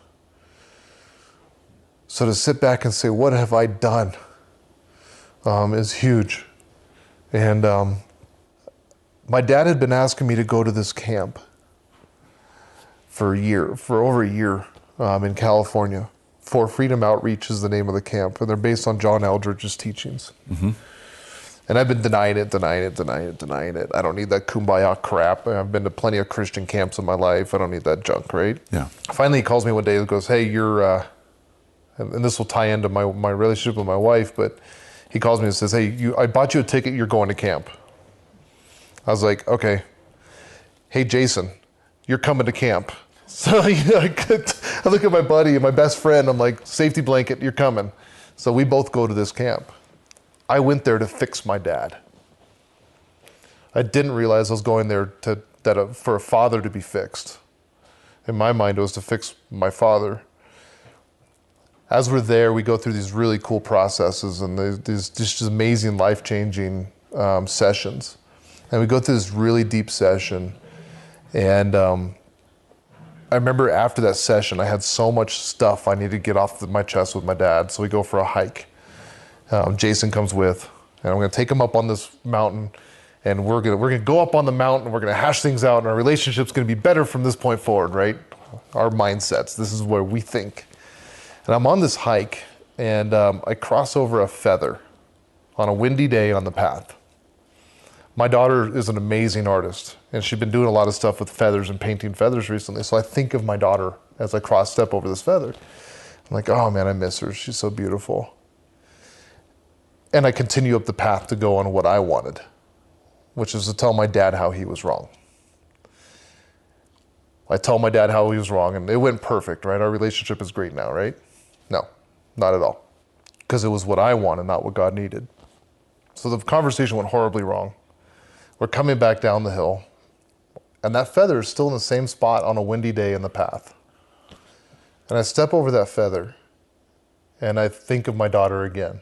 So to sit back and say, what have I done? Is huge. And my dad had been asking me to go to this camp for over a year in California. For Freedom Outreach is the name of the camp, and they're based on John Eldridge's teachings. And I've been denying it. I don't need that kumbaya crap. I've been to plenty of Christian camps in my life. I don't need that junk, right? Yeah. Finally, he calls me one day and goes, hey, you're, and this will tie into my relationship with my wife, but he calls me and says, hey, I bought you a ticket, you're going to camp. I was like, okay. Hey, Jason, you're coming to camp. So I look at my buddy and my best friend, I'm like, safety blanket, you're coming. So we both go to this camp. I went there to fix my dad. I didn't realize I was going there for a father to be fixed. In my mind, it was to fix my father. As we're there, we go through these really cool processes and these just amazing life-changing sessions. And we go through this really deep session. And I remember after that session, I had so much stuff I needed to get off my chest with my dad. So we go for a hike. Jason comes with, and I'm going to take him up on this mountain. And we're gonna go up on the mountain. We're going to hash things out, and our relationship's going to be better from this point forward, right? Our mindsets. This is where we think. And I'm on this hike, and I cross over a feather on a windy day on the path. My daughter is an amazing artist, and she's been doing a lot of stuff with feathers and painting feathers recently. So I think of my daughter as I step over this feather. I'm like, oh man, I miss her. She's so beautiful. And I continue up the path to go on what I wanted, which is to tell my dad how he was wrong. I tell my dad how he was wrong, and it went perfect, right? Our relationship is great now, right? No, not at all. Because it was what I wanted, not what God needed. So the conversation went horribly wrong. We're coming back down the hill, and that feather is still in the same spot on a windy day in the path. And I step over that feather, and I think of my daughter again.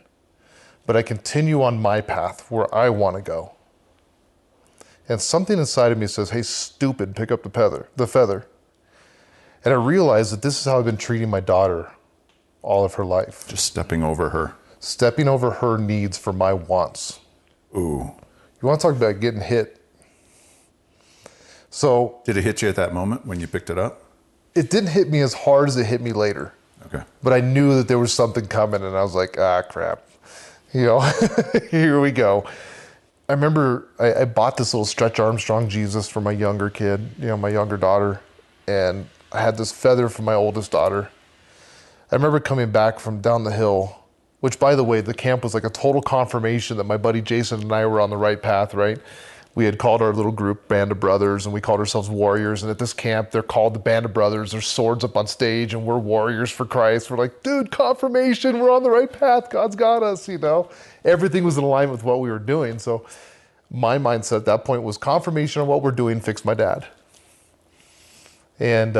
But I continue on my path where I want to go. And something inside of me says, hey, stupid, pick up the feather. And I realize that this is how I've been treating my daughter all of her life. Just stepping over her. Stepping over her needs for my wants. Ooh. You want to talk about getting hit? So. Did it hit you at that moment when you picked it up? It didn't hit me as hard as it hit me later. Okay. But I knew that there was something coming, and I was like, crap. Here we go. I remember I bought this little Stretch Armstrong Jesus for my younger kid, my younger daughter. And I had this feather for my oldest daughter. I remember coming back from down the hill, which, by the way, the camp was like a total confirmation that my buddy Jason and I were on the right path, right? We had called our little group Band of Brothers, and we called ourselves Warriors. And at this camp, they're called the Band of Brothers. There's swords up on stage, and we're warriors for Christ. We're like, dude, confirmation. We're on the right path. God's got us, Everything was in alignment with what we were doing. So my mindset at that point was confirmation of what we're doing, fix my dad. And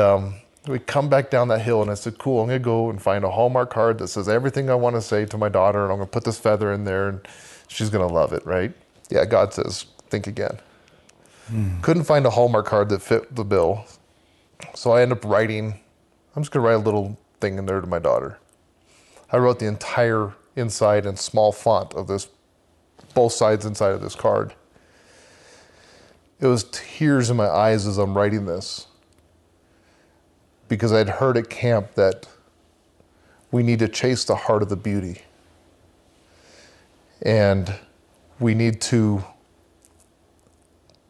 we come back down that hill, and I said, cool, I'm going to go and find a Hallmark card that says everything I want to say to my daughter, and I'm going to put this feather in there, and she's going to love it, right? Yeah, God says, think again. Couldn't find a Hallmark card that fit the bill. So I ended up writing, I'm just going to write a little thing in there to my daughter. I wrote the entire inside in small font of this, both sides inside of this card. It was tears in my eyes as I'm writing this, because I'd heard at camp that we need to chase the heart of the beauty. And we need to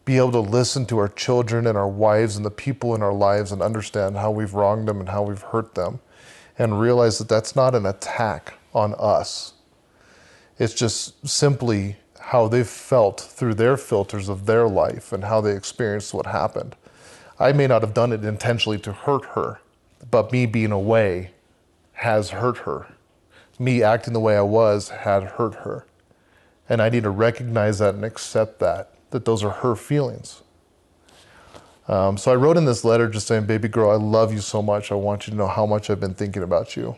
be able to listen to our children and our wives and the people in our lives and understand how we've wronged them and how we've hurt them, and realize that that's not an attack on us. It's just simply how they've felt through their filters of their life and how they experienced what happened. I may not have done it intentionally to hurt her, but me being away has hurt her. Me acting the way I was had hurt her. And I need to recognize that and accept that those are her feelings. So I wrote in this letter just saying, baby girl, I love you so much. I want you to know how much I've been thinking about you.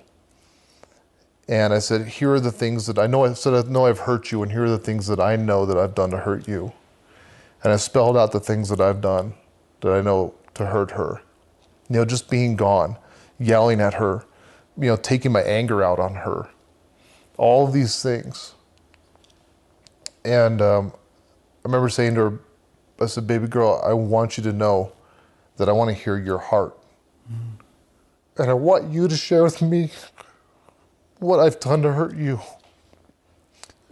And I said, here are the things that I know. I said, I know I've hurt you, and here are the things that I know that I've done to hurt you. And I spelled out the things that I've done that I know to hurt her. Just being gone, yelling at her, taking my anger out on her. All of these things. And I remember saying to her, I said, baby girl, I want you to know that I want to hear your heart. And I want you to share with me what I've done to hurt you.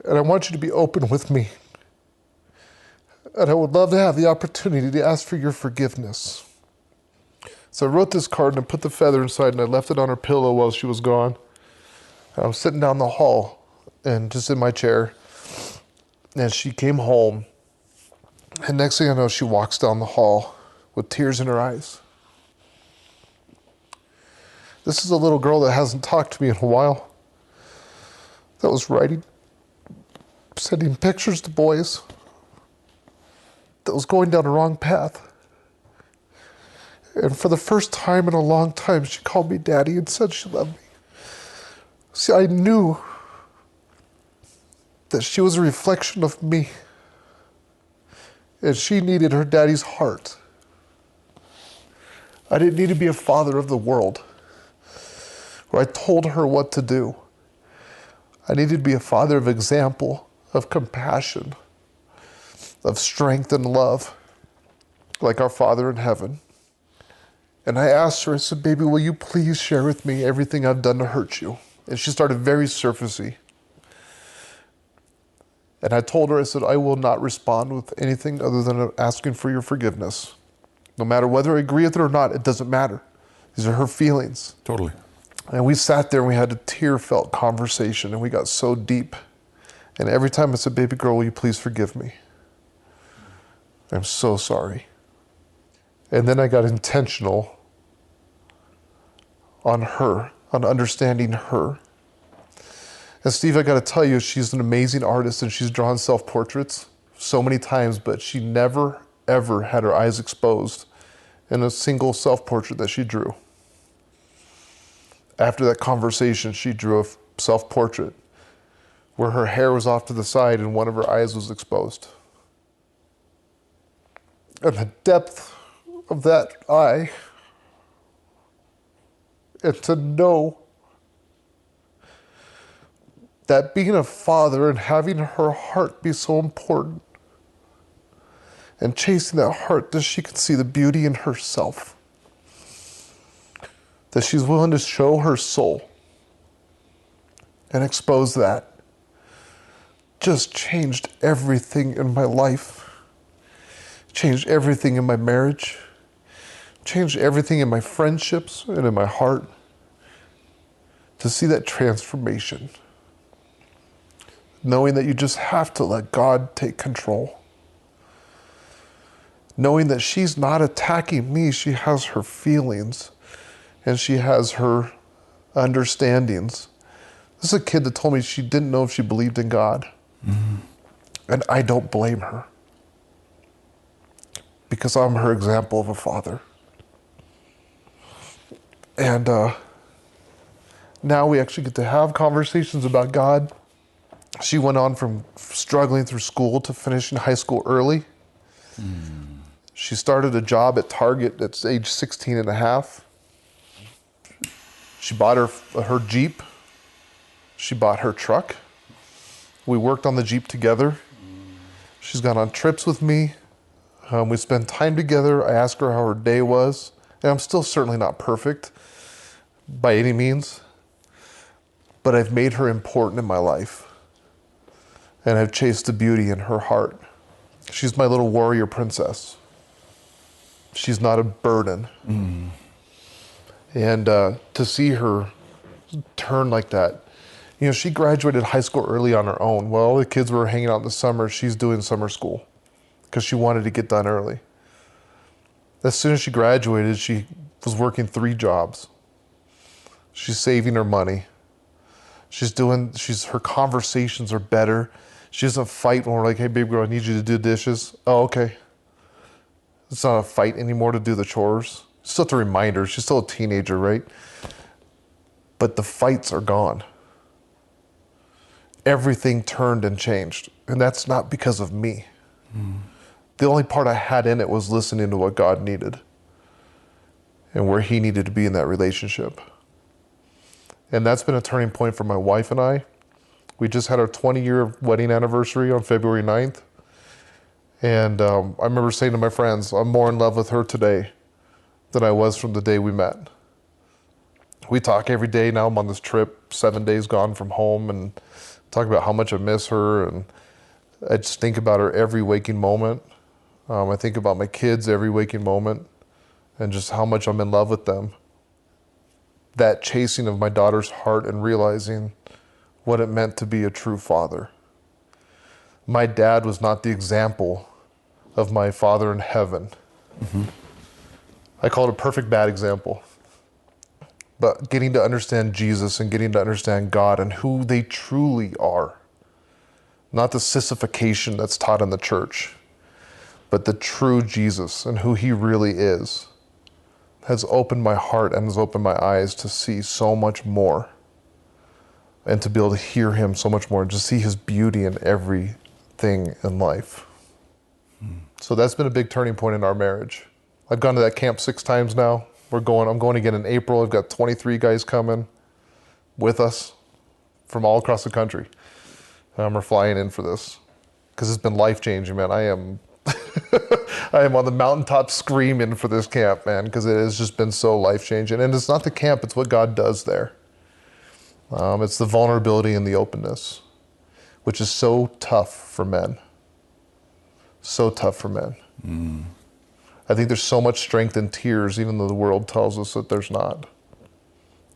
And I want you to be open with me. And I would love to have the opportunity to ask for your forgiveness. So I wrote this card and I put the feather inside, and I left it on her pillow while she was gone. And I was sitting down the hall and just in my chair. And she came home. And next thing I know, she walks down the hall with tears in her eyes. This is a little girl that hasn't talked to me in a while, that was writing, sending pictures to boys, that was going down the wrong path. And for the first time in a long time, she called me daddy and said she loved me. See, I knew that she was a reflection of me. And she needed her daddy's heart. I didn't need to be a father of the world where I told her what to do. I needed to be a father of example, of compassion, of strength and love, like our Father in heaven. And I asked her, I said, baby, will you please share with me everything I've done to hurt you? And she started very surfacey. And I told her, I said, I will not respond with anything other than asking for your forgiveness. No matter whether I agree with it or not, it doesn't matter. These are her feelings. Totally. And we sat there and we had a tear-felt conversation and we got so deep. And every time I said, baby girl, will you please forgive me? I'm so sorry. And then I got intentional on her, on understanding her. And Steve, I got to tell you, she's an amazing artist and she's drawn self-portraits so many times, but she never, ever had her eyes exposed in a single self-portrait that she drew. After that conversation, she drew a self-portrait where her hair was off to the side and one of her eyes was exposed. And the depth of that eye, and to know that being a father and having her heart be so important, and chasing that heart, that she can see the beauty in herself, that she's willing to show her soul and expose that, just changed everything in my life, changed everything in my marriage, changed everything in my friendships and in my heart. To see that transformation, knowing that you just have to let God take control. Knowing that she's not attacking me, she has her feelings and she has her understandings. This is a kid that told me she didn't know if she believed in God. Mm-hmm. And I don't blame her, because I'm her example of a father. And now we actually get to have conversations about God. She went on from struggling through school to finishing high school early. Mm. She started a job at Target at age 16 and a half. She bought her Jeep. She bought her truck. We worked on the Jeep together. She's gone on trips with me. We spent time together. I asked her how her day was. And I'm still certainly not perfect by any means, but I've made her important in my life. And I've chased the beauty in her heart. She's my little warrior princess. She's not a burden. Mm. And to see her turn like that, you know, she graduated high school early on her own. While all the kids were hanging out in the summer, she's doing summer school because she wanted to get done early. As soon as she graduated, she was working 3 jobs. She's saving her money. Her conversations are better. She doesn't fight when we're like, hey, baby girl, I need you to do dishes. Oh, okay. It's not a fight anymore to do the chores. Still have to remind her. She's still a teenager, right? But the fights are gone. Everything turned and changed. And that's not because of me. Mm. The only part I had in it was listening to what God needed and where he needed to be in that relationship. And that's been a turning point for my wife and I. We just had our 20-year wedding anniversary on February 9th. And I remember saying to my friends, I'm more in love with her today than I was from the day we met. We talk every day now. I'm on this trip, 7 days gone from home, and talk about how much I miss her. And I just think about her every waking moment. I think about my kids every waking moment and just how much I'm in love with them. That chasing of my daughter's heart and realizing what it meant to be a true father. My dad was not the example of my Father in heaven. Mm-hmm. I call it a perfect bad example. But getting to understand Jesus and getting to understand God and who they truly are, not the sissification that's taught in the church, but the true Jesus and who he really is, has opened my heart and has opened my eyes to see so much more and to be able to hear him so much more and to see his beauty in everything in life. So that's been a big turning point in our marriage. I've gone to that camp 6 times now. I'm going again in April. I've got 23 guys coming with us from all across the country. We're flying in for this because it's been life-changing, man. I am I am on the mountaintop screaming for this camp, man, because it has just been so life-changing. And it's not the camp, it's what God does there. It's the vulnerability and the openness, which is so tough for men. So tough for men. I think there's so much strength in tears, even though the world tells us that there's not.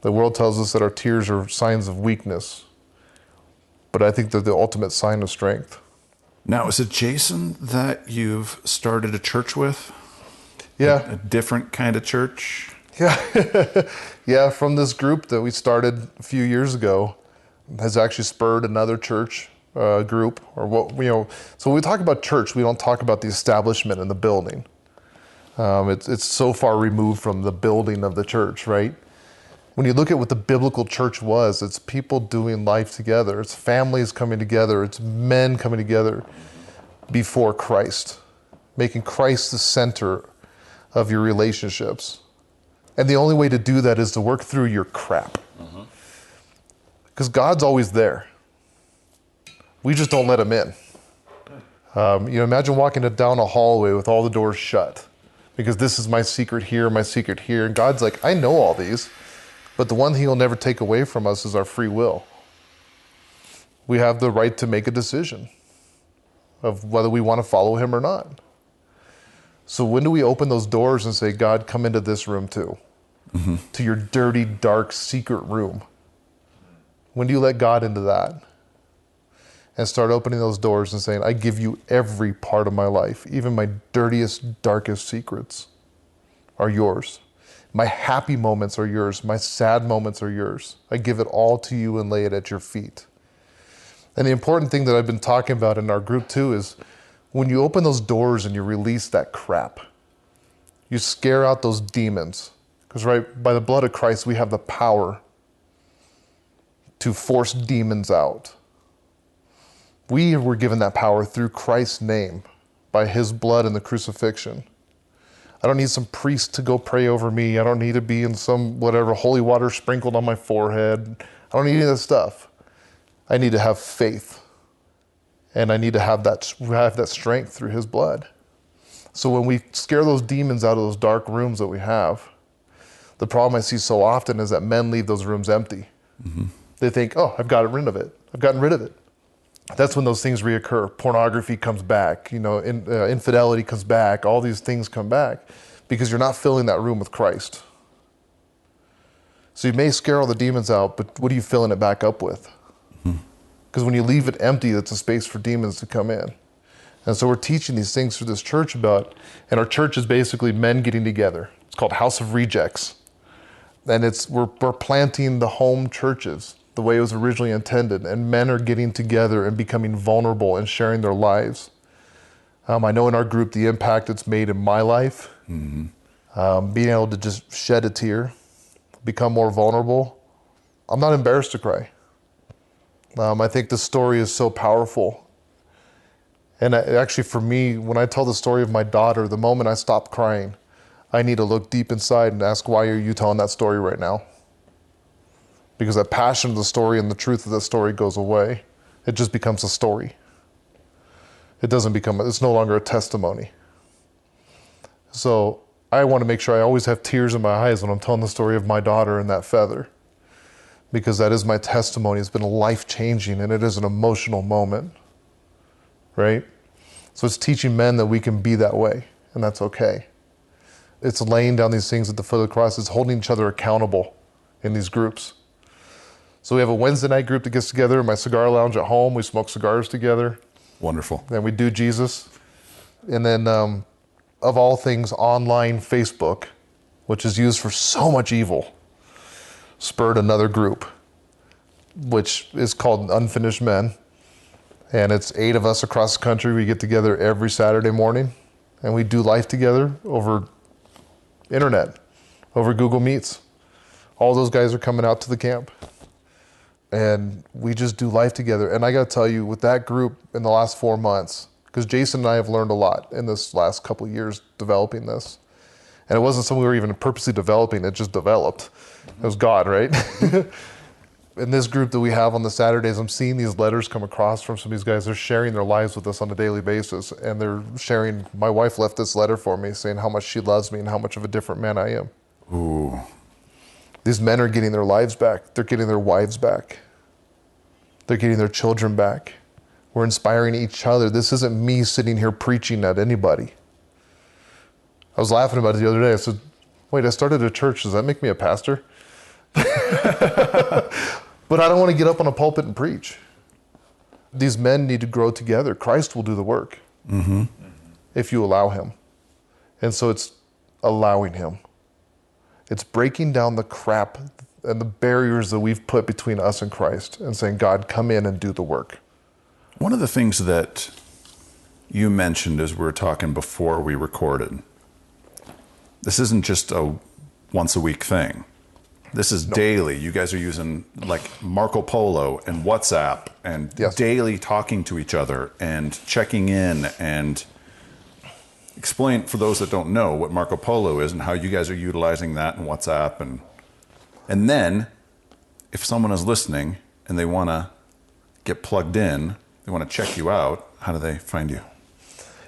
The world tells us that our tears are signs of weakness, but I think they're the ultimate sign of strength. Now, is it Jason that you've started a church with? Yeah. A different kind of church? Yeah. Yeah, from this group that we started a few years ago has actually spurred another church group, or what, so when we talk about church, we don't talk about the establishment in the building. It's so far removed from the building of the church, right? When you look at what the biblical church was, it's people doing life together. It's families coming together. It's men coming together before Christ, making Christ the center of your relationships. And the only way to do that is to work through your crap. Because God's always there. We just don't let him in. Imagine walking down a hallway with all the doors shut, because this is my secret here, my secret here. And God's like, I know all these. But the one thing he'll never take away from us is our free will. We have the right to make a decision of whether we want to follow him or not. So when do we open those doors and say, God, come into this room too? To your dirty, dark, secret room. When do you let God into that? And start opening those doors and saying, I give you every part of my life. Even my dirtiest, darkest secrets are yours. My happy moments are yours. My sad moments are yours. I give it all to you and lay it at your feet. And the important thing that I've been talking about in our group too is when you open those doors and you release that crap, you scare out those demons. Because right, by the blood of Christ, we have the power to force demons out. We were given that power through Christ's name, by his blood and the crucifixion. I don't need some priest to go pray over me. I don't need to be in some whatever holy water sprinkled on my forehead. I don't need any of that stuff. I need to have faith. And I need to have that strength through his blood. So when we scare those demons out of those dark rooms that we have, the problem I see so often is that men leave those rooms empty. They think, oh, I've gotten rid of it. I've gotten rid of it. That's when those things reoccur. Pornography comes back, infidelity comes back, all these things come back because you're not filling that room with Christ. So you may scare all the demons out, but what are you filling it back up with? Because when you leave it empty, that's a space for demons to come in. And so we're teaching these things through this church and our church is basically men getting together. It's called House of Rejects. And we're planting the home churches the way it was originally intended, and men are getting together and becoming vulnerable and sharing their lives. I know in our group the impact it's made in my life, being able to just shed a tear, become more vulnerable. I'm not embarrassed to cry. I think the story is so powerful. And actually for me, when I tell the story of my daughter, the moment I stop crying, I need to look deep inside and ask, why are you telling that story right now? Because that passion of the story and the truth of the story goes away. It just becomes a story. It's no longer a testimony. So I want to make sure I always have tears in my eyes when I'm telling the story of my daughter and that feather. Because that is my testimony. It's been life-changing and it is an emotional moment. Right? So it's teaching men that we can be that way, and that's okay. It's laying down these things at the foot of the cross. It's holding each other accountable in these groups. So we have a Wednesday night group that gets together in my cigar lounge at home. We smoke cigars together. Wonderful. Then we do Jesus. And then, of all things, online Facebook, which is used for so much evil, spurred another group, which is called Unfinished Men. And it's 8 of us across the country. We get together every Saturday morning, and we do life together over internet, over Google Meets. All those guys are coming out to the camp. And we just do life together. And I got to tell you, with that group in the last 4 months, because Jason and I have learned a lot in this last couple of years developing this. And it wasn't something we were even purposely developing, it just developed. It was God, right? In this group that we have on the Saturdays, I'm seeing these letters come across from some of these guys. They're sharing their lives with us on a daily basis. And they're sharing, my wife left this letter for me saying how much she loves me and how much of a different man I am. Ooh. These men are getting their lives back. They're getting their wives back. They're getting their children back. We're inspiring each other. This isn't me sitting here preaching at anybody. I was laughing about it the other day. I said, wait, I started a church. Does that make me a pastor? But I don't want to get up on a pulpit and preach. These men need to grow together. Christ will do the work if you allow him. And so it's allowing him. It's breaking down the crap and the barriers that we've put between us and Christ and saying, God, come in and do the work. One of the things that you mentioned as we were talking before we recorded, this isn't just a once a week thing. This is daily. You guys are using like Marco Polo and WhatsApp and daily talking to each other and checking in. And explain for those that don't know what Marco Polo is and how you guys are utilizing that in WhatsApp. And then if someone is listening and they want to get plugged in, they want to check you out, how do they find you?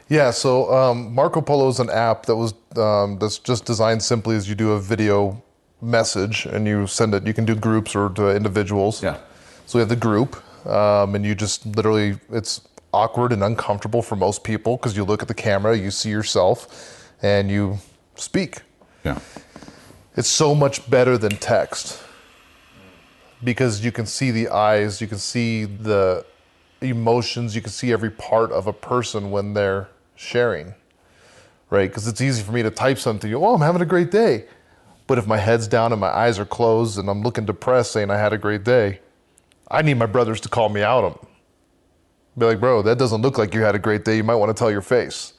Yeah, so Marco Polo is an app that was that's just designed simply as you do a video message and you send it. You can do groups or to individuals. Yeah. So we have the group, and you just literally, it's awkward and uncomfortable for most people because you look at the camera, you see yourself, and you speak. Yeah. It's so much better than text because you can see the eyes, you can see the emotions, you can see every part of a person when they're sharing, right? Because it's easy for me to type something, oh, I'm having a great day. But if my head's down and my eyes are closed and I'm looking depressed saying I had a great day, I need my brothers to call me out on it. Be like, bro, that doesn't look like you had a great day. You might want to tell your face.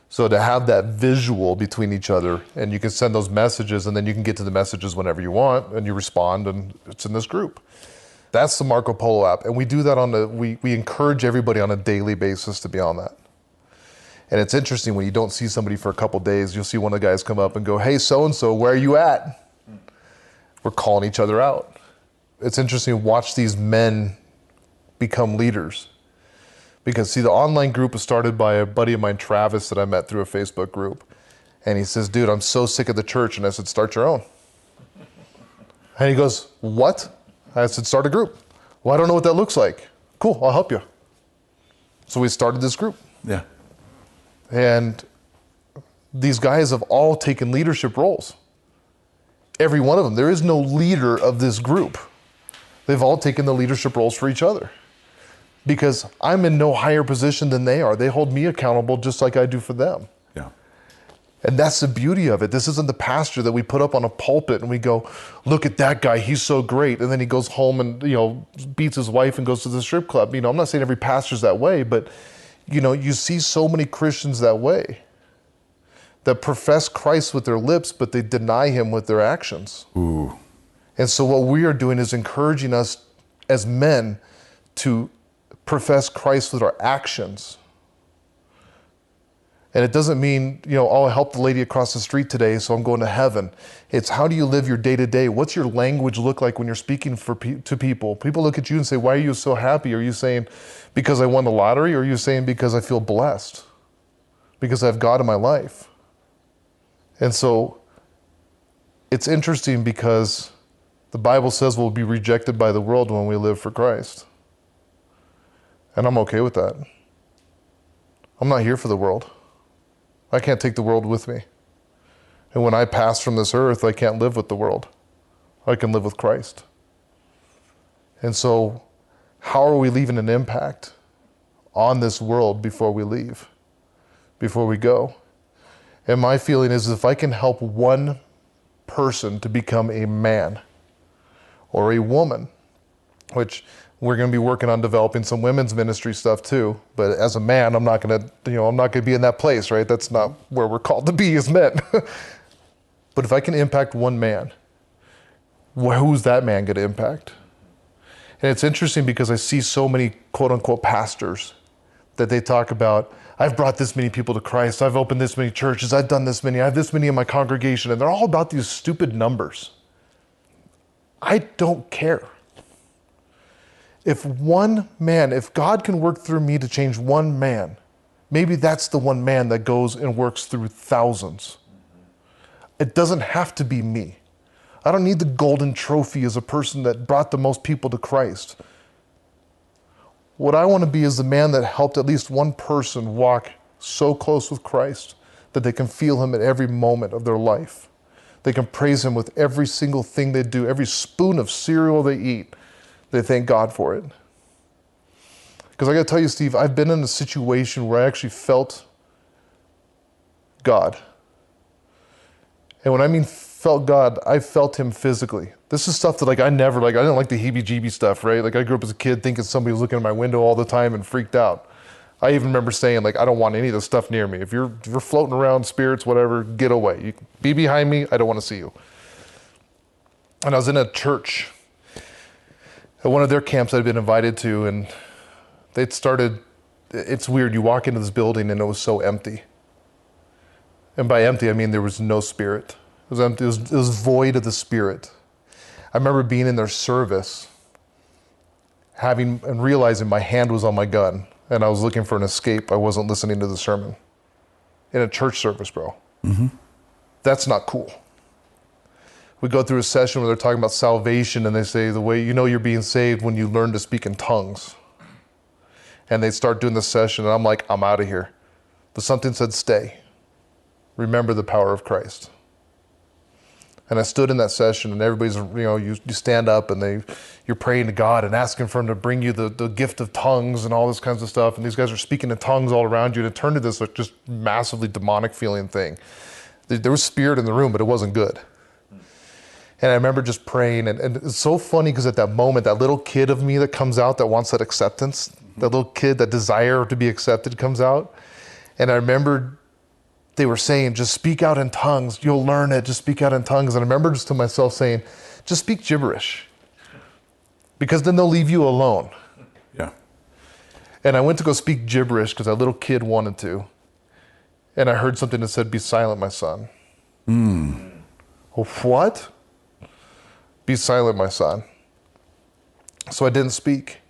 So to have that visual between each other and you can send those messages and then you can get to the messages whenever you want and you respond and it's in this group. That's the Marco Polo app. And we do that we encourage everybody on a daily basis to be on that. And it's interesting when you don't see somebody for a couple days, you'll see one of the guys come up and go, hey, so-and-so, where are you at? We're calling each other out. It's interesting to watch these men become leaders. Because see, the online group was started by a buddy of mine, Travis, that I met through a Facebook group. And he says, dude, I'm so sick of the church. And I said, start your own. And he goes, what? I said, start a group. Well, I don't know what that looks like. Cool, I'll help you. So we started this group. Yeah. And these guys have all taken leadership roles. Every one of them. There is no leader of this group. They've all taken the leadership roles for each other. Because I'm in no higher position than they are. They hold me accountable just like I do for them. Yeah. And that's the beauty of it. This isn't the pastor that we put up on a pulpit and we go, look at that guy, he's so great. And then he goes home and, beats his wife and goes to the strip club. I'm not saying every pastor's that way, but you see so many Christians that way that profess Christ with their lips, but they deny him with their actions. Ooh. And so what we are doing is encouraging us as men to profess Christ with our actions. And it doesn't mean, oh, I helped the lady across the street today, so I'm going to heaven. It's how do you live your day-to-day? What's your language look like when you're speaking to people? People look at you and say, why are you so happy? Are you saying because I won the lottery? Or are you saying because I feel blessed? Because I have God in my life? And so it's interesting because the Bible says we'll be rejected by the world when we live for Christ. And I'm okay with that. I'm not here for the world. I can't take the world with me. And when I pass from this earth, I can't live with the world. I can live with Christ. And so, how are we leaving an impact on this world before we leave, before we go? And my feeling is if I can help one person to become a man or a woman, which we're going to be working on developing some women's ministry stuff too. But as a man, I'm not going to be in that place, right? That's not where we're called to be as men. But if I can impact one man, who's that man going to impact? And it's interesting because I see so many quote unquote pastors that they talk about, I've brought this many people to Christ, I've opened this many churches, I've done this many, I have this many in my congregation, and they're all about these stupid numbers. I don't care. If one man, if God can work through me to change one man, maybe that's the one man that goes and works through thousands. It doesn't have to be me. I don't need the golden trophy as a person that brought the most people to Christ. What I want to be is the man that helped at least one person walk so close with Christ that they can feel him at every moment of their life. They can praise him with every single thing they do, every spoon of cereal they eat. They thank God for it. Because I got to tell you, Steve, I've been in a situation where I actually felt God. And when I mean felt God, I felt him physically. This is stuff that I didn't like the heebie-jeebie stuff, right? Like I grew up as a kid thinking somebody was looking at my window all the time and freaked out. I even remember saying, I don't want any of this stuff near me. If you're floating around, spirits, whatever, get away. You be behind me, I don't want to see you. And I was in a church at one of their camps I'd been invited to, and they'd started, it's weird, you walk into this building and it was so empty. And by empty, I mean there was no spirit. It was empty, it was void of the spirit. I remember being in their service, and realizing my hand was on my gun, and I was looking for an escape. I wasn't listening to the sermon. In a church service, bro. Mm-hmm. That's not cool. We go through a session where they're talking about salvation, and they say the way you know you're being saved when you learn to speak in tongues. And they start doing the session, and I'm like, I'm out of here. But something said, stay. Remember the power of Christ. And I stood in that session, and everybody's, you stand up and you're praying to God and asking for him to bring you the gift of tongues and all this kinds of stuff. And these guys are speaking in tongues all around you. And it turned to this just massively demonic feeling thing. There was spirit in the room, but it wasn't good. And I remember just praying. And it's so funny because at that moment, that little kid of me that comes out that wants that acceptance, that little kid, that desire to be accepted comes out. And I remember they were saying, just speak out in tongues. You'll learn it. Just speak out in tongues. And I remember just to myself saying, just speak gibberish. Because then they'll leave you alone. Yeah. And I went to go speak gibberish because that little kid wanted to. And I heard something that said, be silent, my son. What? Be silent, my son. So I didn't speak.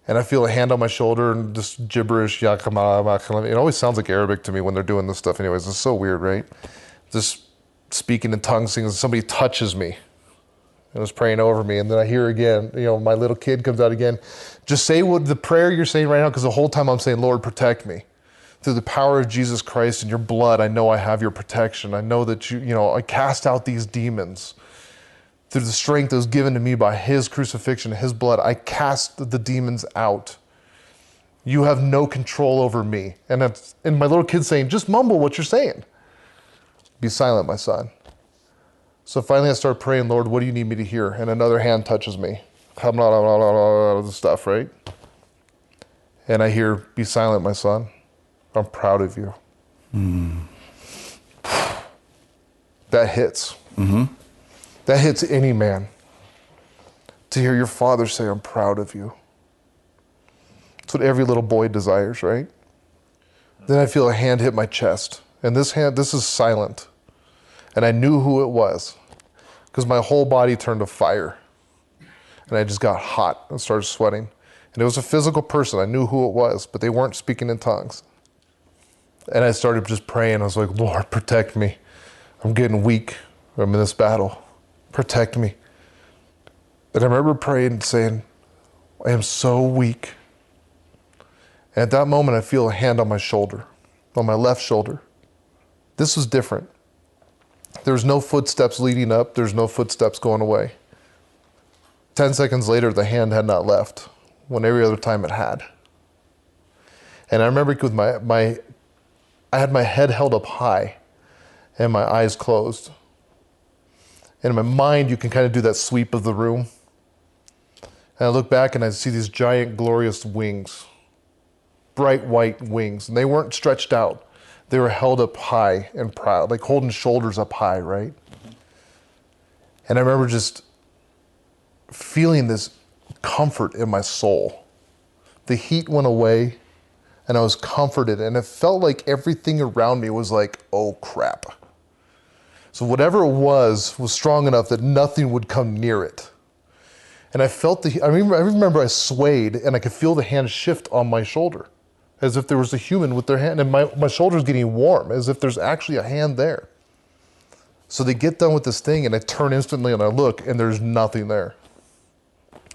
And I feel a hand on my shoulder and just gibberish. It always sounds like Arabic to me when they're doing this stuff anyways. It's so weird, right? Just speaking in tongues, singing, somebody touches me and was praying over me. And then I hear again, my little kid comes out again. Just say what the prayer you're saying right now, because the whole time I'm saying, Lord, protect me. Through the power of Jesus Christ and your blood, I know I have your protection. I know that I cast out these demons. Through the strength that was given to me by his crucifixion, his blood, I cast the demons out. You have no control over me. And my little kid saying, just mumble what you're saying. Be silent, my son. So finally I start praying, Lord, what do you need me to hear? And another hand touches me. The stuff, right? And I hear, be silent, my son. I'm proud of you. That hits. Mm-hmm. That hits any man. To hear your father say, I'm proud of you. That's what every little boy desires, right? Then I feel a hand hit my chest. And this is silent. And I knew who it was. Because my whole body turned to fire. And I just got hot and started sweating. And it was a physical person. I knew who it was, but they weren't speaking in tongues. And I started just praying. I was like, Lord, protect me. I'm getting weak. I'm in this battle. Protect me. And I remember praying and saying, I am so weak. And at that moment, I feel a hand on my shoulder, on my left shoulder. This was different. There's no footsteps leading up. There's no footsteps going away. 10 seconds later, the hand had not left, when every other time it had. And I remember with I had my head held up high and my eyes closed. And in my mind, you can kind of do that sweep of the room. And I look back and I see these giant, glorious wings, bright white wings. And they weren't stretched out. They were held up high and proud, like holding shoulders up high, right? And I remember just feeling this comfort in my soul. The heat went away. and I was comforted, and it felt like everything around me was like, oh crap. So whatever it was strong enough that nothing would come near it. And I felt I remember I swayed and I could feel the hand shift on my shoulder as if there was a human with their hand, and my shoulder's getting warm as if there's actually a hand there. So they get done with this thing and I turn instantly and I look and there's nothing there.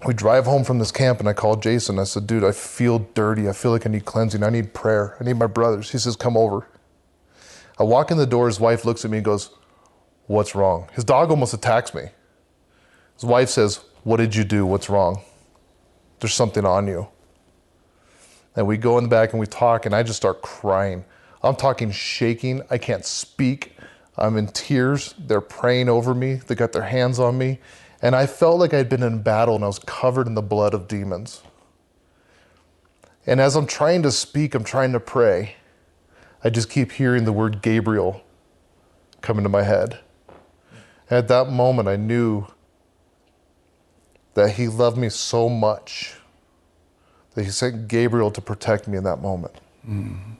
We drive home from this camp and I called Jason. I said, dude, I feel dirty. I feel like I need cleansing. I need prayer. I need my brothers. He says, come over. I walk in the door. His wife looks at me and goes, what's wrong? His dog almost attacks me. His wife says, what did you do? What's wrong? There's something on you. And we go in the back and we talk and I just start crying. I'm talking shaking. I can't speak. I'm in tears. They're praying over me. They got their hands on me. And I felt like I'd been in battle and I was covered in the blood of demons. And as I'm trying to speak, I'm trying to pray, I just keep hearing the word Gabriel come into my head. And at that moment, I knew that he loved me so much that he sent Gabriel to protect me in that moment. Mm.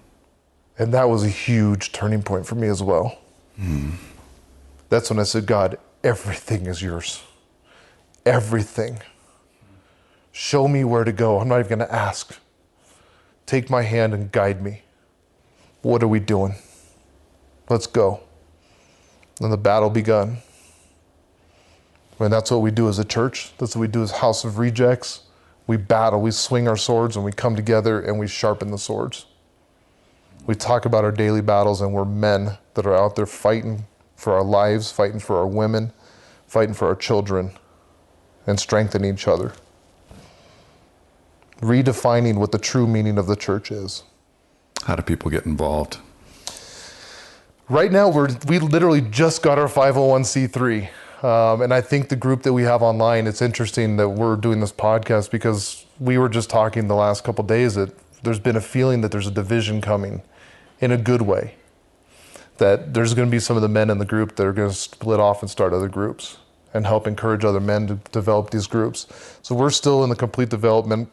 And that was a huge turning point for me as well. Mm. That's when I said, God, everything is yours. Everything. Show me where to go. I'm not even going to ask. Take my hand and guide me. What are we doing? Let's go. And the battle begun. And that's what we do as a church. That's what we do as House of Rejects. We battle, we swing our swords, and we come together and we sharpen the swords. We talk about our daily battles, and we're men that are out there fighting for our lives, fighting for our women, fighting for our children, and strengthening each other. Redefining what the true meaning of the church is. How do people get involved? Right now, we literally just got our 501c3. And I think the group that we have online, it's interesting that we're doing this podcast because we were just talking the last couple of days that there's been a feeling that there's a division coming in a good way. That there's going to be some of the men in the group that are going to split off and start other groups and help encourage other men to develop these groups. So we're still in the complete development,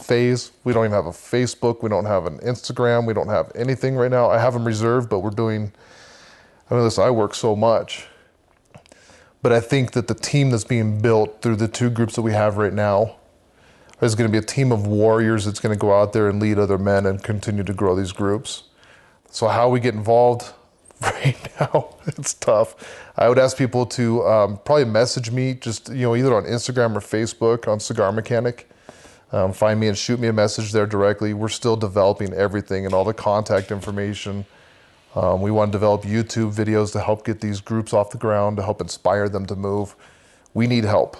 phase. We don't even have a Facebook. We don't have an Instagram. We don't have anything right now. I have them reserved, but listen, I work so much. But I think that the team that's being built through the two groups that we have right now is going to be a team of warriors that's going to go out there and lead other men and continue to grow these groups. So how we get involved right now, it's tough. I would ask people to probably message me just, either on Instagram or Facebook on Cigar Mechanic. Find me and shoot me a message there directly. We're still developing everything and all the contact information. We want to develop YouTube videos to help get these groups off the ground, to help inspire them to move. We need help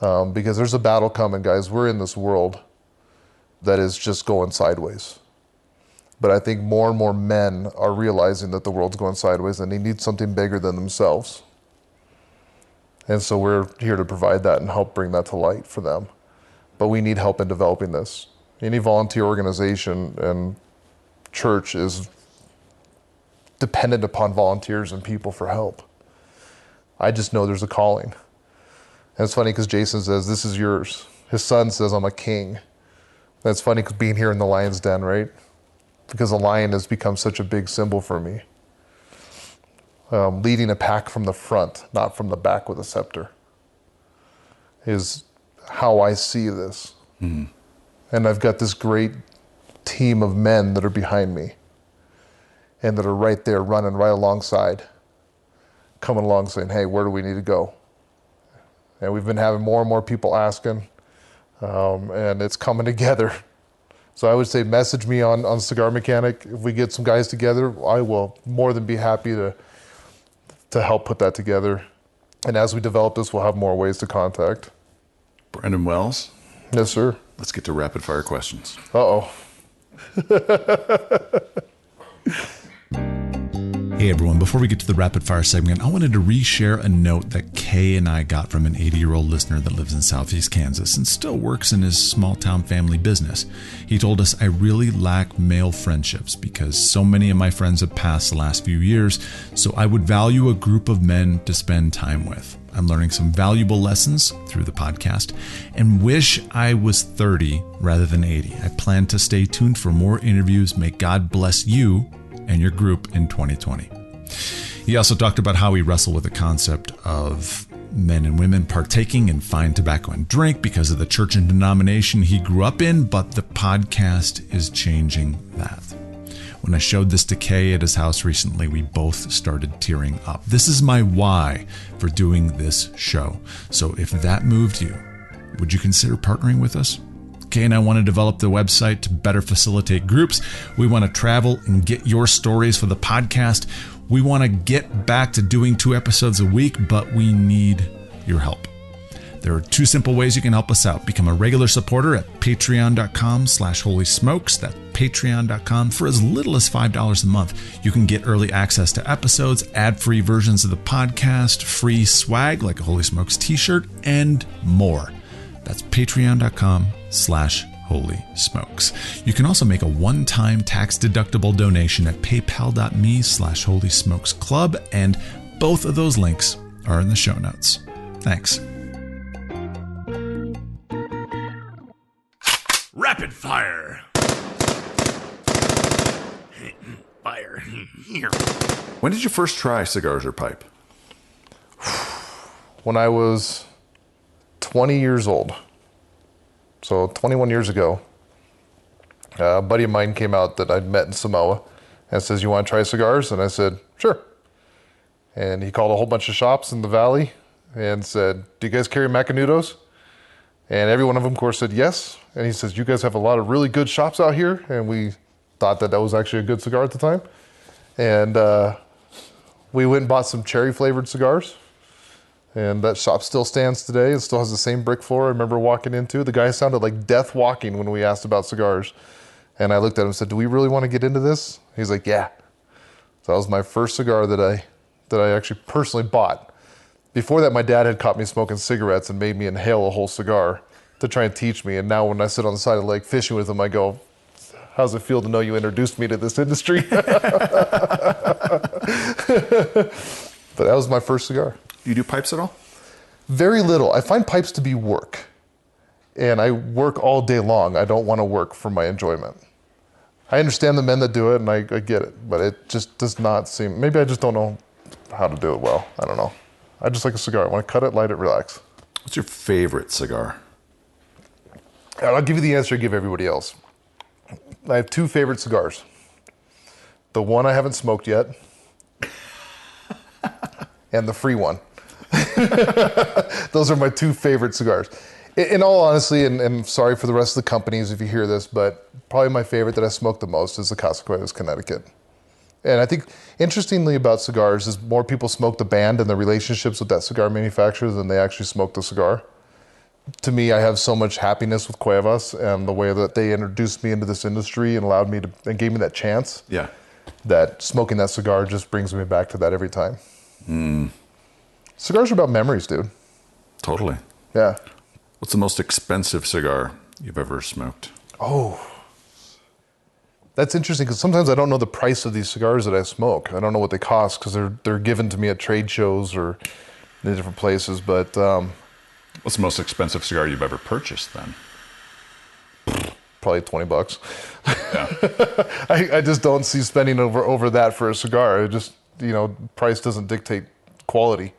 because there's a battle coming, guys. We're in this world that is just going sideways. But I think more and more men are realizing that the world's going sideways and they need something bigger than themselves. And so we're here to provide that and help bring that to light for them. But we need help in developing this. Any volunteer organization and church is dependent upon volunteers and people for help. I just know there's a calling. And it's funny because Jason says, this is yours. His son says, I'm a king. And it's funny because being here in the lion's den, right? Because a lion has become such a big symbol for me. Leading a pack from the front, not from the back with a scepter, is how I see this. Mm. And I've got this great team of men that are behind me and that are right there running right alongside, coming along saying, hey, where do we need to go? And we've been having more and more people asking, and it's coming together. So I would say message me on Cigar Mechanic. If we get some guys together, I will more than be happy to help put that together. And as we develop this, we'll have more ways to contact. Brandon Wells? Yes, sir. Let's get to rapid fire questions. Uh-oh. Hey everyone, before we get to the rapid fire segment, I wanted to reshare a note that Kay and I got from an 80-year-old listener that lives in Southeast Kansas and still works in his small town family business. He told us, I really lack male friendships because so many of my friends have passed the last few years, so I would value a group of men to spend time with. I'm learning some valuable lessons through the podcast and wish I was 30 rather than 80. I plan to stay tuned for more interviews. May God bless you and your group in 2020. He also talked about how we wrestle with the concept of men and women partaking in fine tobacco and drink because of the church and denomination he grew up in, but the podcast is changing that. When I showed this to Kay at his house recently, we both started tearing up. This is my why for doing this show. So if that moved you, would you consider partnering with us? Kay and I want to develop the website to better facilitate groups. We want to travel and get your stories for the podcast. We want to get back to doing 2 episodes a week, but we need your help. There are 2 simple ways you can help us out. Become a regular supporter at patreon.com/holysmokes. That's patreon.com. For as little as $5 a month, you can get early access to episodes, ad-free versions of the podcast, free swag like a Holy Smokes t-shirt, and more. That's patreon.com/holysmokes. You can also make a one-time tax-deductible donation at paypal.me/holysmokesclub, and both of those links are in the show notes. Thanks. Rapid fire. Fire. Here. When did you first try cigars or pipe? When I was 20 years old. So 21 years ago, a buddy of mine came out that I'd met in Samoa and says, "You want to try cigars?" And I said, "Sure." And he called a whole bunch of shops in the valley and said, "Do you guys carry Macanudos?" And every one of them, of course, said yes. And he says, "You guys have a lot of really good shops out here." And we thought that was actually a good cigar at the time. And we went and bought some cherry-flavored cigars. And that shop still stands today. It still has the same brick floor I remember walking into. The guy sounded like death walking when we asked about cigars. And I looked at him and said, "Do we really want to get into this?" He's like, "Yeah." So that was my first cigar that I actually personally bought. Before that, my dad had caught me smoking cigarettes and made me inhale a whole cigar to try and teach me. And now when I sit on the side of the lake fishing with him, I go, "How's it feel to know you introduced me to this industry?" But that was my first cigar. Do you do pipes at all? Very little. I find pipes to be work. And I work all day long. I don't want to work for my enjoyment. I understand the men that do it, and I get it. But it just does not seem... Maybe I just don't know how to do it well. I don't know. I just like a cigar. I want to cut it, light it, relax. What's your favorite cigar? And I'll give you the answer I give everybody else. I have 2 favorite cigars. The one I haven't smoked yet, and the free one. Those are my 2 favorite cigars. In all honesty, and sorry for the rest of the companies if you hear this, but probably my favorite that I smoke the most is the Conclave, Connecticut. And I think, interestingly about cigars, is more people smoke the band and the relationships with that cigar manufacturer than they actually smoke the cigar. To me, I have so much happiness with Cuevas and the way that they introduced me into this industry and allowed me to, and gave me that chance. Yeah. That smoking that cigar just brings me back to that every time. Cigars are about memories, dude. Totally. Yeah. What's the most expensive cigar you've ever smoked? Oh. That's interesting because sometimes I don't know the price of these cigars that I smoke. I don't know what they cost because they're given to me at trade shows or in different places. But what's the most expensive cigar you've ever purchased then? Probably $20. Yeah. I just don't see spending over that for a cigar. It just, price doesn't dictate quality.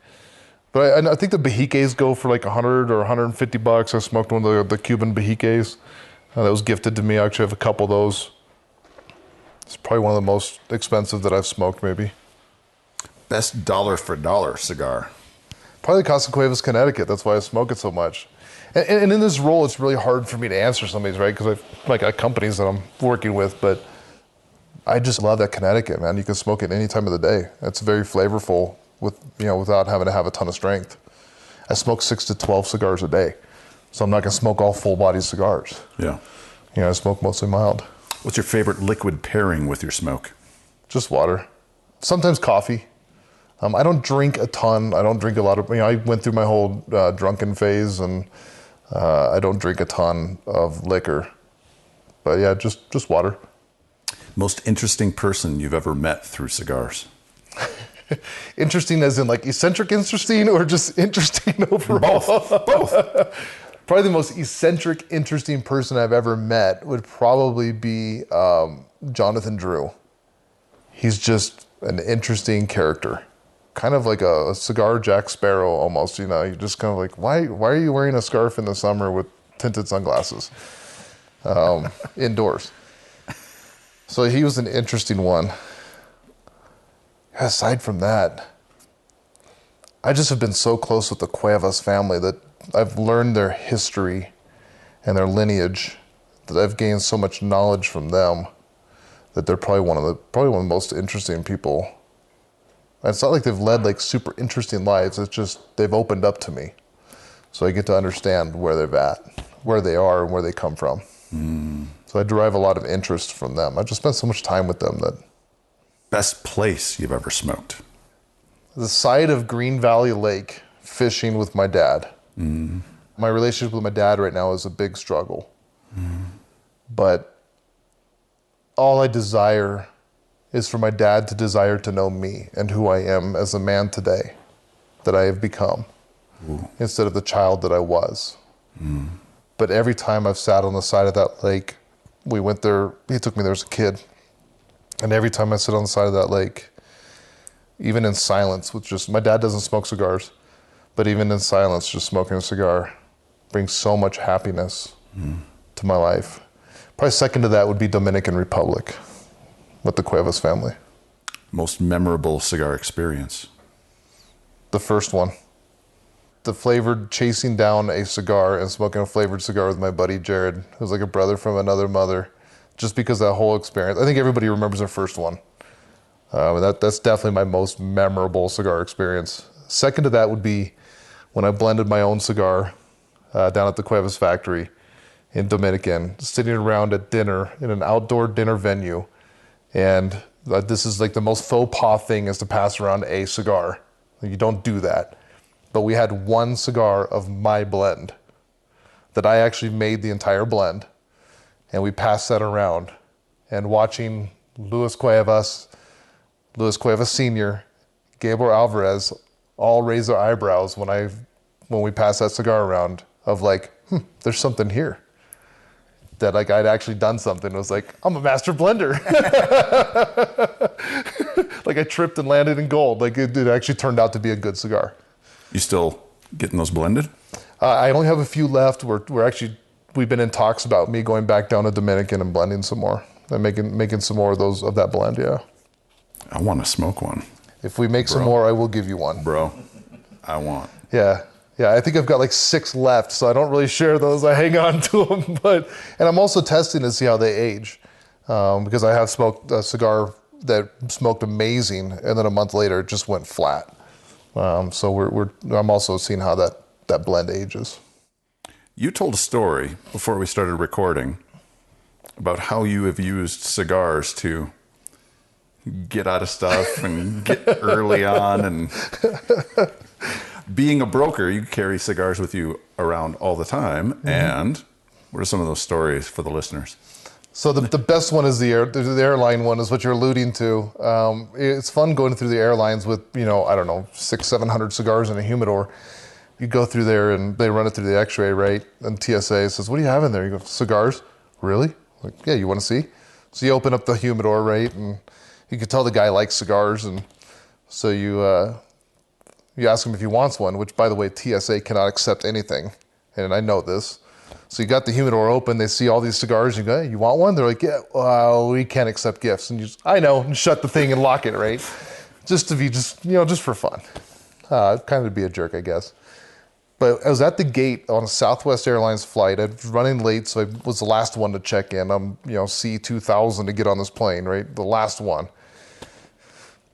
But I think the Bahiques go for like $100 or $150. I smoked one of the Cuban Bahiques that was gifted to me. I actually have a couple of those. It's probably one of the most expensive that I've smoked, maybe. Best dollar for dollar cigar? Probably Conclave, Connecticut. That's why I smoke it so much. And in this role, it's really hard for me to answer some of these, right? Because I've got companies that I'm working with, but I just love that Connecticut, man. You can smoke it any time of the day. It's very flavorful without having to have a ton of strength. I smoke 6 to 12 cigars a day, so I'm not going to smoke all full-body cigars. Yeah. I smoke mostly mild. What's your favorite liquid pairing with your smoke? Just water. Sometimes coffee. I don't drink a ton. I don't drink a lot of, I went through my whole drunken phase, and I don't drink a ton of liquor. But yeah, just water. Most interesting person you've ever met through cigars? Interesting as in like eccentric interesting or just interesting overall? Both. Probably the most eccentric, interesting person I've ever met would probably be Jonathan Drew. He's just an interesting character. Kind of like a cigar Jack Sparrow almost, you know. You're just kind of like, why are you wearing a scarf in the summer with tinted sunglasses indoors? So he was an interesting one. Aside from that, I just have been so close with the Cuevas family that I've learned their history and their lineage, that I've gained so much knowledge from them that they're probably one of the most interesting people. And it's not like they've led like super interesting lives. It's just they've opened up to me, so I get to understand where they're at, where they are, and where they come from. So I derive a lot of interest from them. I just spent so much time with them that. Best place you've ever smoked? The side of Green Valley Lake, fishing with my dad. My relationship with my dad right now is a big struggle. But all I desire is for my dad to desire to know me and who I am as a man today, that I have become, instead of the child that I was. But every time I've sat on the side of that lake, we went there, he took me there as a kid, and every time I sit on the side of that lake, even in silence, with just, my dad doesn't smoke cigars, but even in silence, just smoking a cigar brings so much happiness to my life. Probably second to that would be Dominican Republic with the Cuevas family. Most memorable cigar experience? The first one. The flavored, chasing down a cigar and smoking a flavored cigar with my buddy Jared, who's like a brother from another mother, just because that whole experience. I think everybody remembers their first one. That's definitely my most memorable cigar experience. Second to that would be when I blended my own cigar down at the Cuevas factory in Dominican, sitting around at dinner in an outdoor dinner venue. And this is like the most faux pas thing, is to pass around a cigar. You don't do that. But we had one cigar of my blend that I actually made the entire blend. And we passed that around. And watching Luis Cuevas Sr., Gabriel Alvarez all raise their eyebrows when we passed that cigar around, of like, there's something here. That like I'd actually done something. It was like, I'm a master blender. Like I tripped and landed in gold. Like it actually turned out to be a good cigar. You still getting those blended? I only have a few left. We've been in talks about me going back down to Dominican and blending some more. And making some more of that blend, yeah. I want to smoke one. If we make some more, I will give you one. Bro, I want. Yeah, I think I've got like 6 left, so I don't really share those. I hang on to them. And I'm also testing to see how they age, because I have smoked a cigar that smoked amazing, and then a month later it just went flat. So I'm also seeing how that blend ages. You told a story before we started recording about how you have used cigars to get out of stuff and get early on. And being a broker, you carry cigars with you around all the time. And what are some of those stories for the listeners? So the best one is the airline one, is what you're alluding to. It's fun going through the airlines with, 600-700 cigars in a humidor. You go through there and they run it through the x-ray, right? And TSA says, what do you have in there? You go, cigars? Really? Like, yeah, you want to see? So you open up the humidor, right? And you can tell the guy likes cigars. And so you ask him if he wants one, which, by the way, TSA cannot accept anything. And I know this. So you got the humidor open, they see all these cigars, you go, hey, you want one? They're like, yeah, well, we can't accept gifts. And you just, I know, and shut the thing and lock it, right? Just for fun. Kind of be a jerk, I guess. But I was at the gate on a Southwest Airlines flight. I was running late, so I was the last one to check in. I'm, C2000 to get on this plane, right? The last one.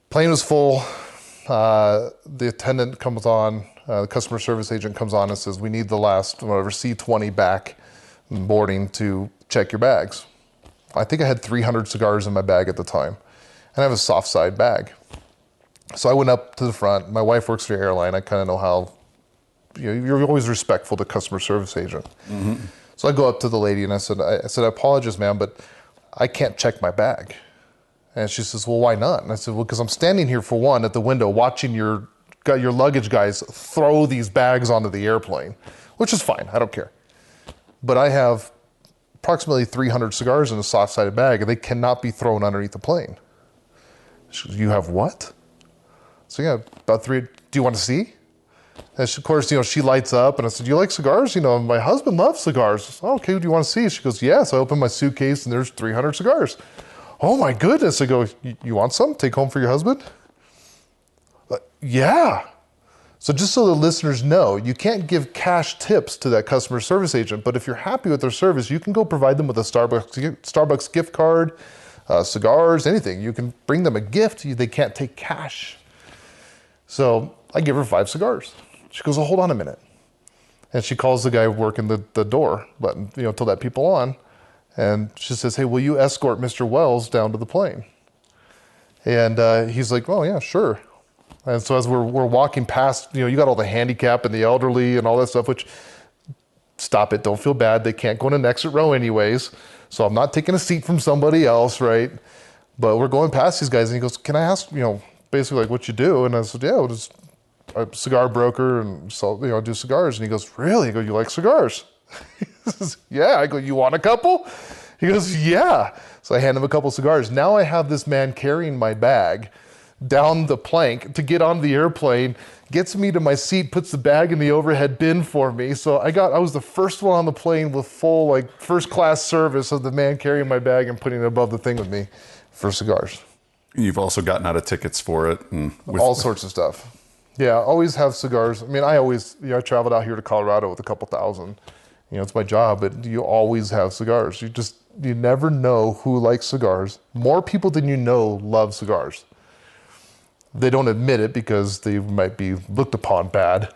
Plane was full. The attendant comes on, the customer service agent comes on and says, we need the last, C20 back boarding to check your bags. I think I had 300 cigars in my bag at the time. And I have a soft side bag. So I went up to the front. My wife works for the airline. I kind of know how, you're always respectful to customer service agent. So I go up to the lady and I said, I apologize, ma'am, but I can't check my bag. And she says, well, why not? And I said, well, because I'm standing here for one at the window watching your luggage guys throw these bags onto the airplane, which is fine. I don't care. But I have approximately 300 cigars in a soft-sided bag, and they cannot be thrown underneath the plane. She goes, you have what? So yeah, about 3. Do you want to see? And she, of course, she lights up, and I said, do you like cigars? My husband loves cigars. Oh, okay, do you want to see? She goes, yeah. So I open my suitcase, and there's 300 cigars. Oh my goodness. I go, you want some? Take home for your husband? Yeah. So just so the listeners know, you can't give cash tips to that customer service agent, but if you're happy with their service, you can go provide them with a Starbucks gift card, cigars, anything. You can bring them a gift. They can't take cash. So I give her 5 cigars. She goes, oh, hold on a minute. And she calls the guy working the door, to let people on. And she says, hey, will you escort Mr. Wells down to the plane? And he's like, oh, yeah, sure. And so as we're walking past, you got all the handicap and the elderly and all that stuff, which, stop it, don't feel bad. They can't go in an exit row anyways. So I'm not taking a seat from somebody else, right? But we're going past these guys, and he goes, can I ask, basically like what you do? And I said, yeah, I'm a cigar broker and I do cigars. And he goes, really? I go, you like cigars? He says, yeah. I go, you want a couple? He goes, yeah. So I hand him a couple cigars. Now I have this man carrying my bag down the plank to get on the airplane, gets me to my seat, puts the bag in the overhead bin for me. So I was the first one on the plane with full first class service of the man carrying my bag and putting it above the thing with me for cigars. You've also gotten out of tickets for it and all sorts of stuff. Yeah, always have cigars. I mean, I traveled out here to Colorado with a couple thousand. It's my job, but you always have cigars. You never know who likes cigars. More people than you know love cigars. They don't admit it because they might be looked upon bad,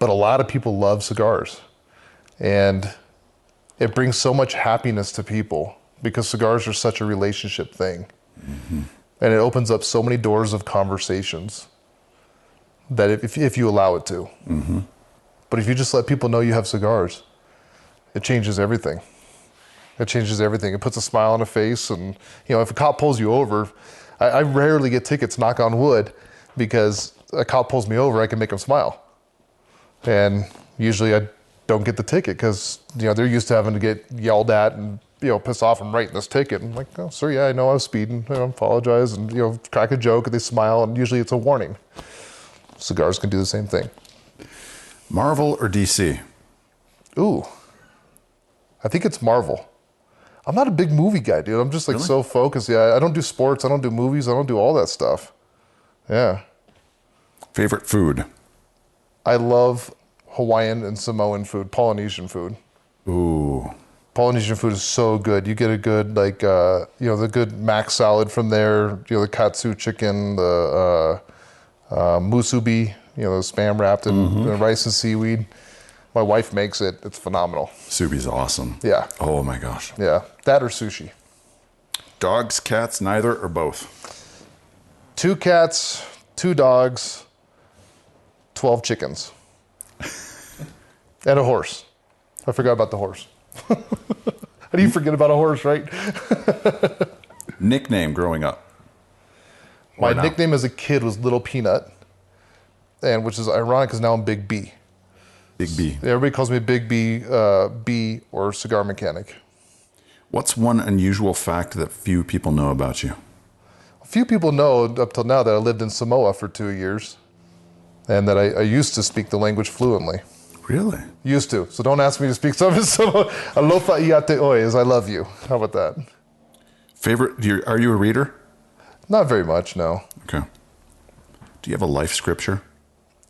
but a lot of people love cigars. And it brings so much happiness to people because cigars are such a relationship thing. Mm-hmm. And it opens up so many doors of conversations that if you allow it to. Mm-hmm. But if you just let people know you have cigars, it changes everything. It changes everything. It puts a smile on a face. And, if a cop pulls you over, I rarely get tickets, knock on wood, because a cop pulls me over, I can make them smile. And usually I don't get the ticket because, they're used to having to get yelled at and, pissed off and writing this ticket. And I'm like, oh, sir, yeah, I know I was speeding. I apologize. And, crack a joke and they smile, and usually it's a warning. Cigars can do the same thing. Marvel or DC? Ooh, I think it's Marvel. I'm not a big movie guy, dude. I'm just really? So focused. Yeah, I don't do sports. I don't do movies. I don't do all that stuff. Yeah. Favorite food? I love Hawaiian and Samoan food, Polynesian food. Ooh. Polynesian food is so good. You get a good, the good mac salad from there, the katsu chicken, the musubi, the spam wrapped in rice and seaweed. My wife makes it. It's phenomenal. Subi's awesome. Yeah. Oh my gosh. Yeah. That or sushi. Dogs, cats, neither, or both? 2 cats, 2 dogs, 12 chickens. And a horse. I forgot about the horse. How do you forget about a horse, right? Nickname growing up? My nickname as a kid was Little Peanut, and which is ironic because now I'm Big B. Big B. Everybody calls me Big B, B, or cigar mechanic. What's one unusual fact that few people know about you? Few people know up till now that I lived in Samoa for 2 years, and that I used to speak the language fluently. Really? Used to. So don't ask me to speak some Samoa. Alofa iate oi is I love you. How about that? Favorite? Are you a reader? Not very much, no. Okay. Do you have a life scripture?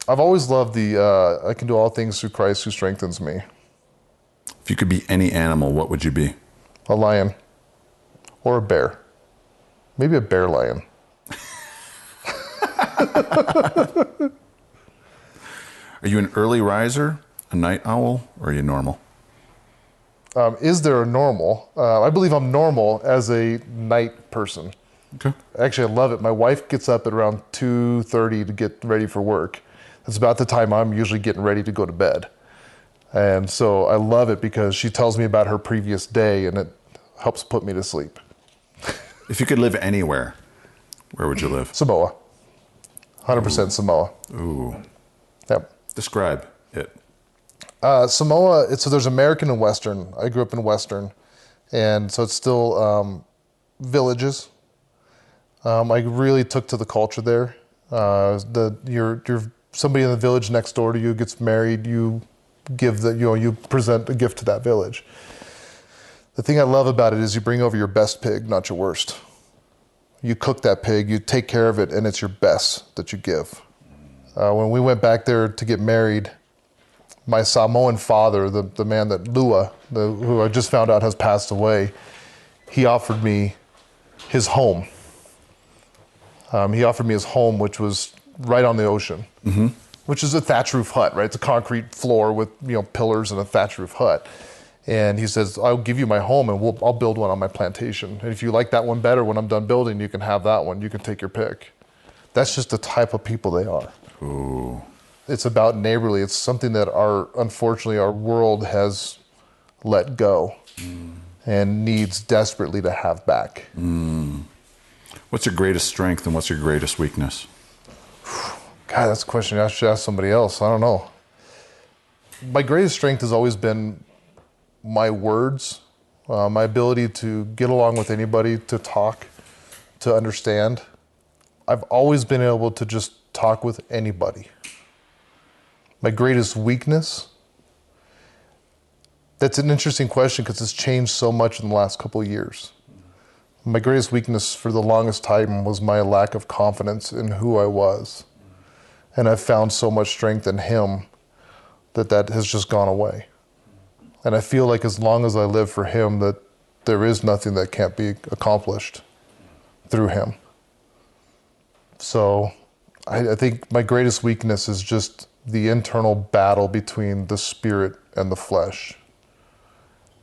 I've always loved I can do all things through Christ who strengthens me. If you could be any animal, what would you be? A lion. Or a bear. Maybe a bear lion. Are you an early riser, a night owl, or are you normal? Is there a normal? I believe I'm normal as a night person. Okay. Actually, I love it. My wife gets up at around 2:30 to get ready for work. That's about the time I'm usually getting ready to go to bed. And so I love it because she tells me about her previous day and it helps put me to sleep. If you could live anywhere, where would you live? Samoa. 100% Samoa. Ooh. Yep. Describe it. Samoa, so there's American and Western. I grew up in Western. And so it's still villages. I really took to the culture there. You're somebody in the village next door to you gets married, you give you present a gift to that village. The thing I love about it is you bring over your best pig, not your worst. You cook that pig, you take care of it, and it's your best that you give. When we went back there to get married, my Samoan father, the man that Lua, who I just found out has passed away, he offered me his home. He offered me his home, which was right on the ocean, which is a thatch roof hut, right? It's a concrete floor with pillars and a thatch roof hut. And he says, I'll give you my home and I'll build one on my plantation. And if you like that one better when I'm done building, you can have that one. You can take your pick. That's just the type of people they are. Ooh. It's about neighborly. It's something that unfortunately our world has let go and needs desperately to have back. What's your greatest strength and what's your greatest weakness? God, that's a question I should ask somebody else. I don't know. My greatest strength has always been my words, my ability to get along with anybody, to talk, to understand. I've always been able to just talk with anybody. My greatest weakness? That's an interesting question because it's changed so much in the last couple of years. My greatest weakness for the longest time was my lack of confidence in who I was. And I've found so much strength in him that has just gone away. And I feel like as long as I live for him, that there is nothing that can't be accomplished through him. So I think my greatest weakness is just the internal battle between the spirit and the flesh.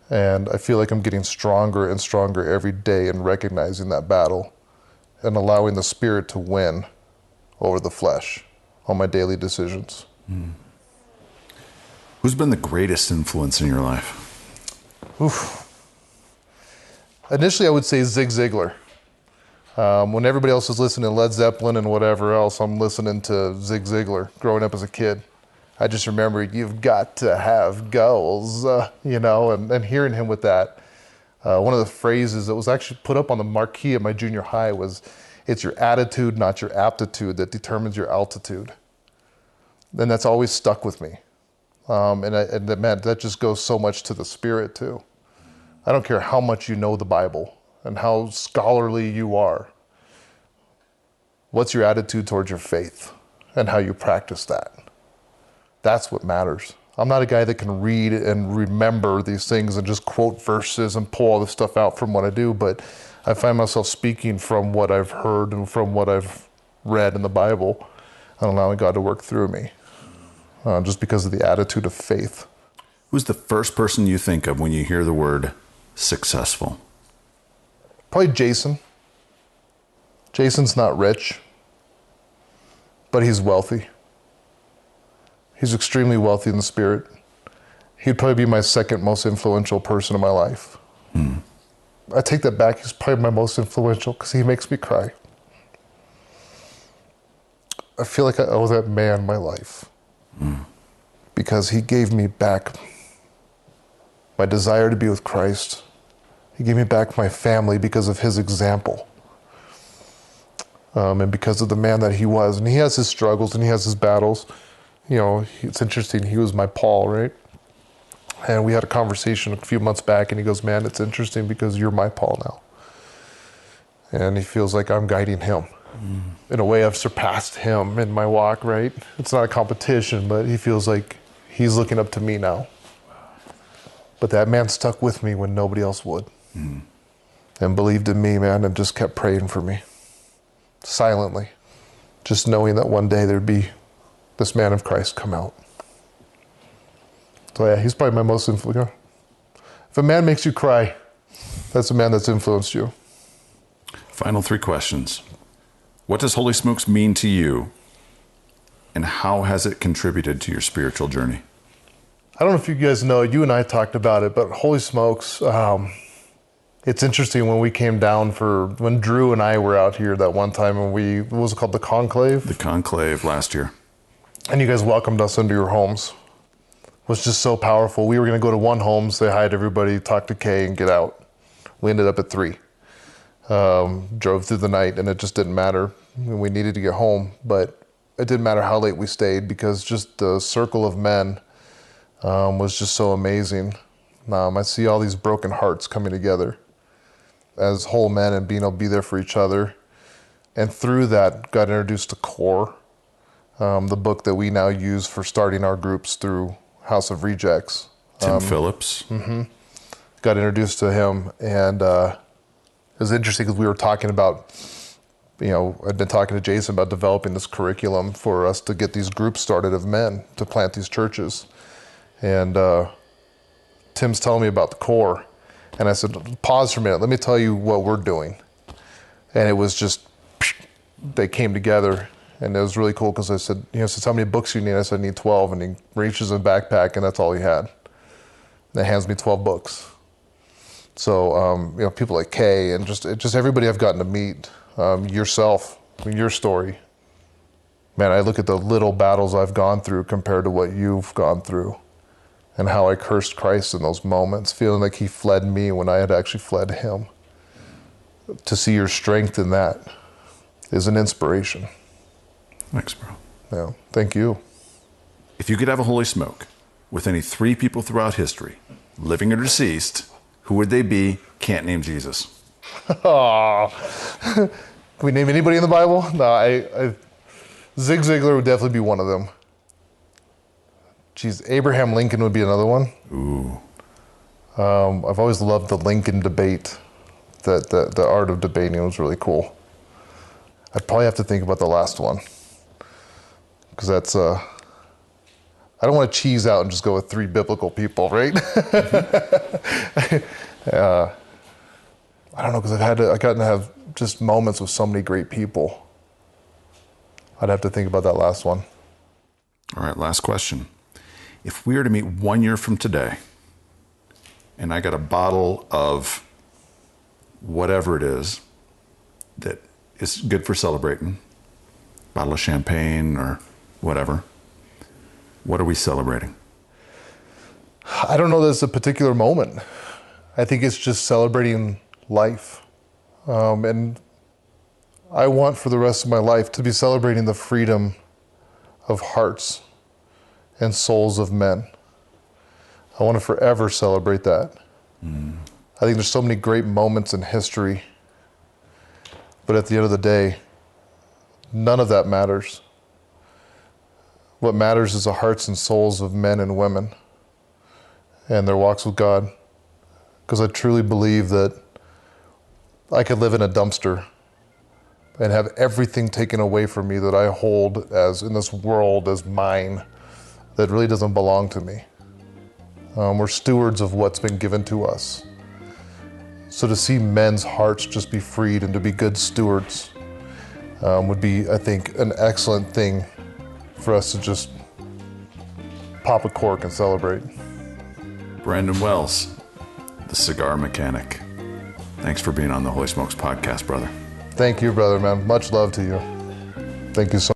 And I feel like I'm getting stronger and stronger every day in recognizing that battle and allowing the spirit to win over the flesh on my daily decisions. Who's been the greatest influence in your life? Initially, I would say Zig Ziglar. When everybody else is listening to Led Zeppelin and whatever else, I'm listening to Zig Ziglar growing up as a kid. I just remember, you've got to have goals, and hearing him with that. One of the phrases that was actually put up on the marquee at my junior high was, it's your attitude, not your aptitude, that determines your altitude. And that's always stuck with me. And that just goes so much to the spirit too. I don't care how much you know the Bible and how scholarly you are. What's your attitude towards your faith and how you practice that? That's what matters. I'm not a guy that can read and remember these things and just quote verses and pull all this stuff out from what I do, but I find myself speaking from what I've heard and from what I've read in the Bible and allowing God to work through me, just because of the attitude of faith. Who's the first person you think of when you hear the word successful? Probably Jason. Jason's not rich, but he's wealthy. He's extremely wealthy in the spirit. He'd probably be my second most influential person in my life. I take that back. He's probably my most influential because he makes me cry. I feel like I owe that man my life because he gave me back my desire to be with Christ. He gave me back my family because of his example. And because of the man that he was. And he has his struggles and he has his battles. It's interesting. He was my Paul, right? And we had a conversation a few months back and he goes, man, it's interesting because you're my Paul now. And he feels like I'm guiding him. In a way, I've surpassed him in my walk, right? It's not a competition, but he feels like he's looking up to me now. But that man stuck with me when nobody else would. And believed in me, man, and just kept praying for me. Silently. Just knowing that one day there'd be this man of Christ come out. So yeah, he's probably my most influential. If a man makes you cry, that's a man that's influenced you. Final 3 questions. What does Holy Smokes mean to you? And how has it contributed to your spiritual journey? I don't know if you guys know, you and I talked about it, but Holy Smokes, It's interesting when we came down when Drew and I were out here that one time, and what was it called, the Conclave? The Conclave last year. And you guys welcomed us into your homes. It was just so powerful. We were going to go to one home, say hi to everybody, talk to Kay, and get out. We ended up at 3. Drove through the night, and it just didn't matter. We needed to get home, but it didn't matter how late we stayed because just the circle of men was just so amazing. I see all these broken hearts coming together as whole men and being able to be there for each other. And through that, got introduced to Core, the book that we now use for starting our groups through House of Rejects. Tim Phillips. Got introduced to him, and it was interesting because we were talking about, I'd been talking to Jason about developing this curriculum for us to get these groups started of men to plant these churches. And Tim's telling me about the Core. And I said, pause for a minute. Let me tell you what we're doing. And it was just, they came together. And it was really cool because I said, says, how many books you need? I said, I need 12. And he reaches in a backpack, and that's all he had. And he hands me 12 books. So, people like Kay and just everybody I've gotten to meet, yourself, your story. Man, I look at the little battles I've gone through compared to what you've gone through. And how I cursed Christ in those moments, feeling like he fled me when I had actually fled him. To see your strength in that is an inspiration. Thanks, bro. Yeah, thank you. If you could have a holy smoke with any 3 people throughout history, living or deceased, who would they be? Can't name Jesus. Oh. Can we name anybody in the Bible? No, Zig Ziglar would definitely be one of them. Geez, Abraham Lincoln would be another one. Ooh. I've always loved the Lincoln debate. The art of debating was really cool. I'd probably have to think about the last one. Because that's, I don't want to cheese out and just go with 3 biblical people, right? I don't know, because I've gotten to have just moments with so many great people. I'd have to think about that last one. All right, last question. If we were to meet 1 year from today, and I got a bottle of whatever it is that is good for celebrating, bottle of champagne or whatever, what are we celebrating? I don't know that it's a particular moment. I think it's just celebrating life. And I want for the rest of my life to be celebrating the freedom of hearts and souls of men. I want to forever celebrate that. I think there's so many great moments in history, but at the end of the day, none of that matters. What matters is the hearts and souls of men and women and their walks with God. Because I truly believe that I could live in a dumpster and have everything taken away from me that I hold as in this world as mine, that really doesn't belong to me. We're stewards of what's been given to us. So to see men's hearts just be freed and to be good stewards would be, I think, an excellent thing for us to just pop a cork and celebrate. Brandon Wells, the cigar mechanic. Thanks for being on the Holy Smokes podcast, brother. Thank you, brother, man. Much love to you. Thank you so much.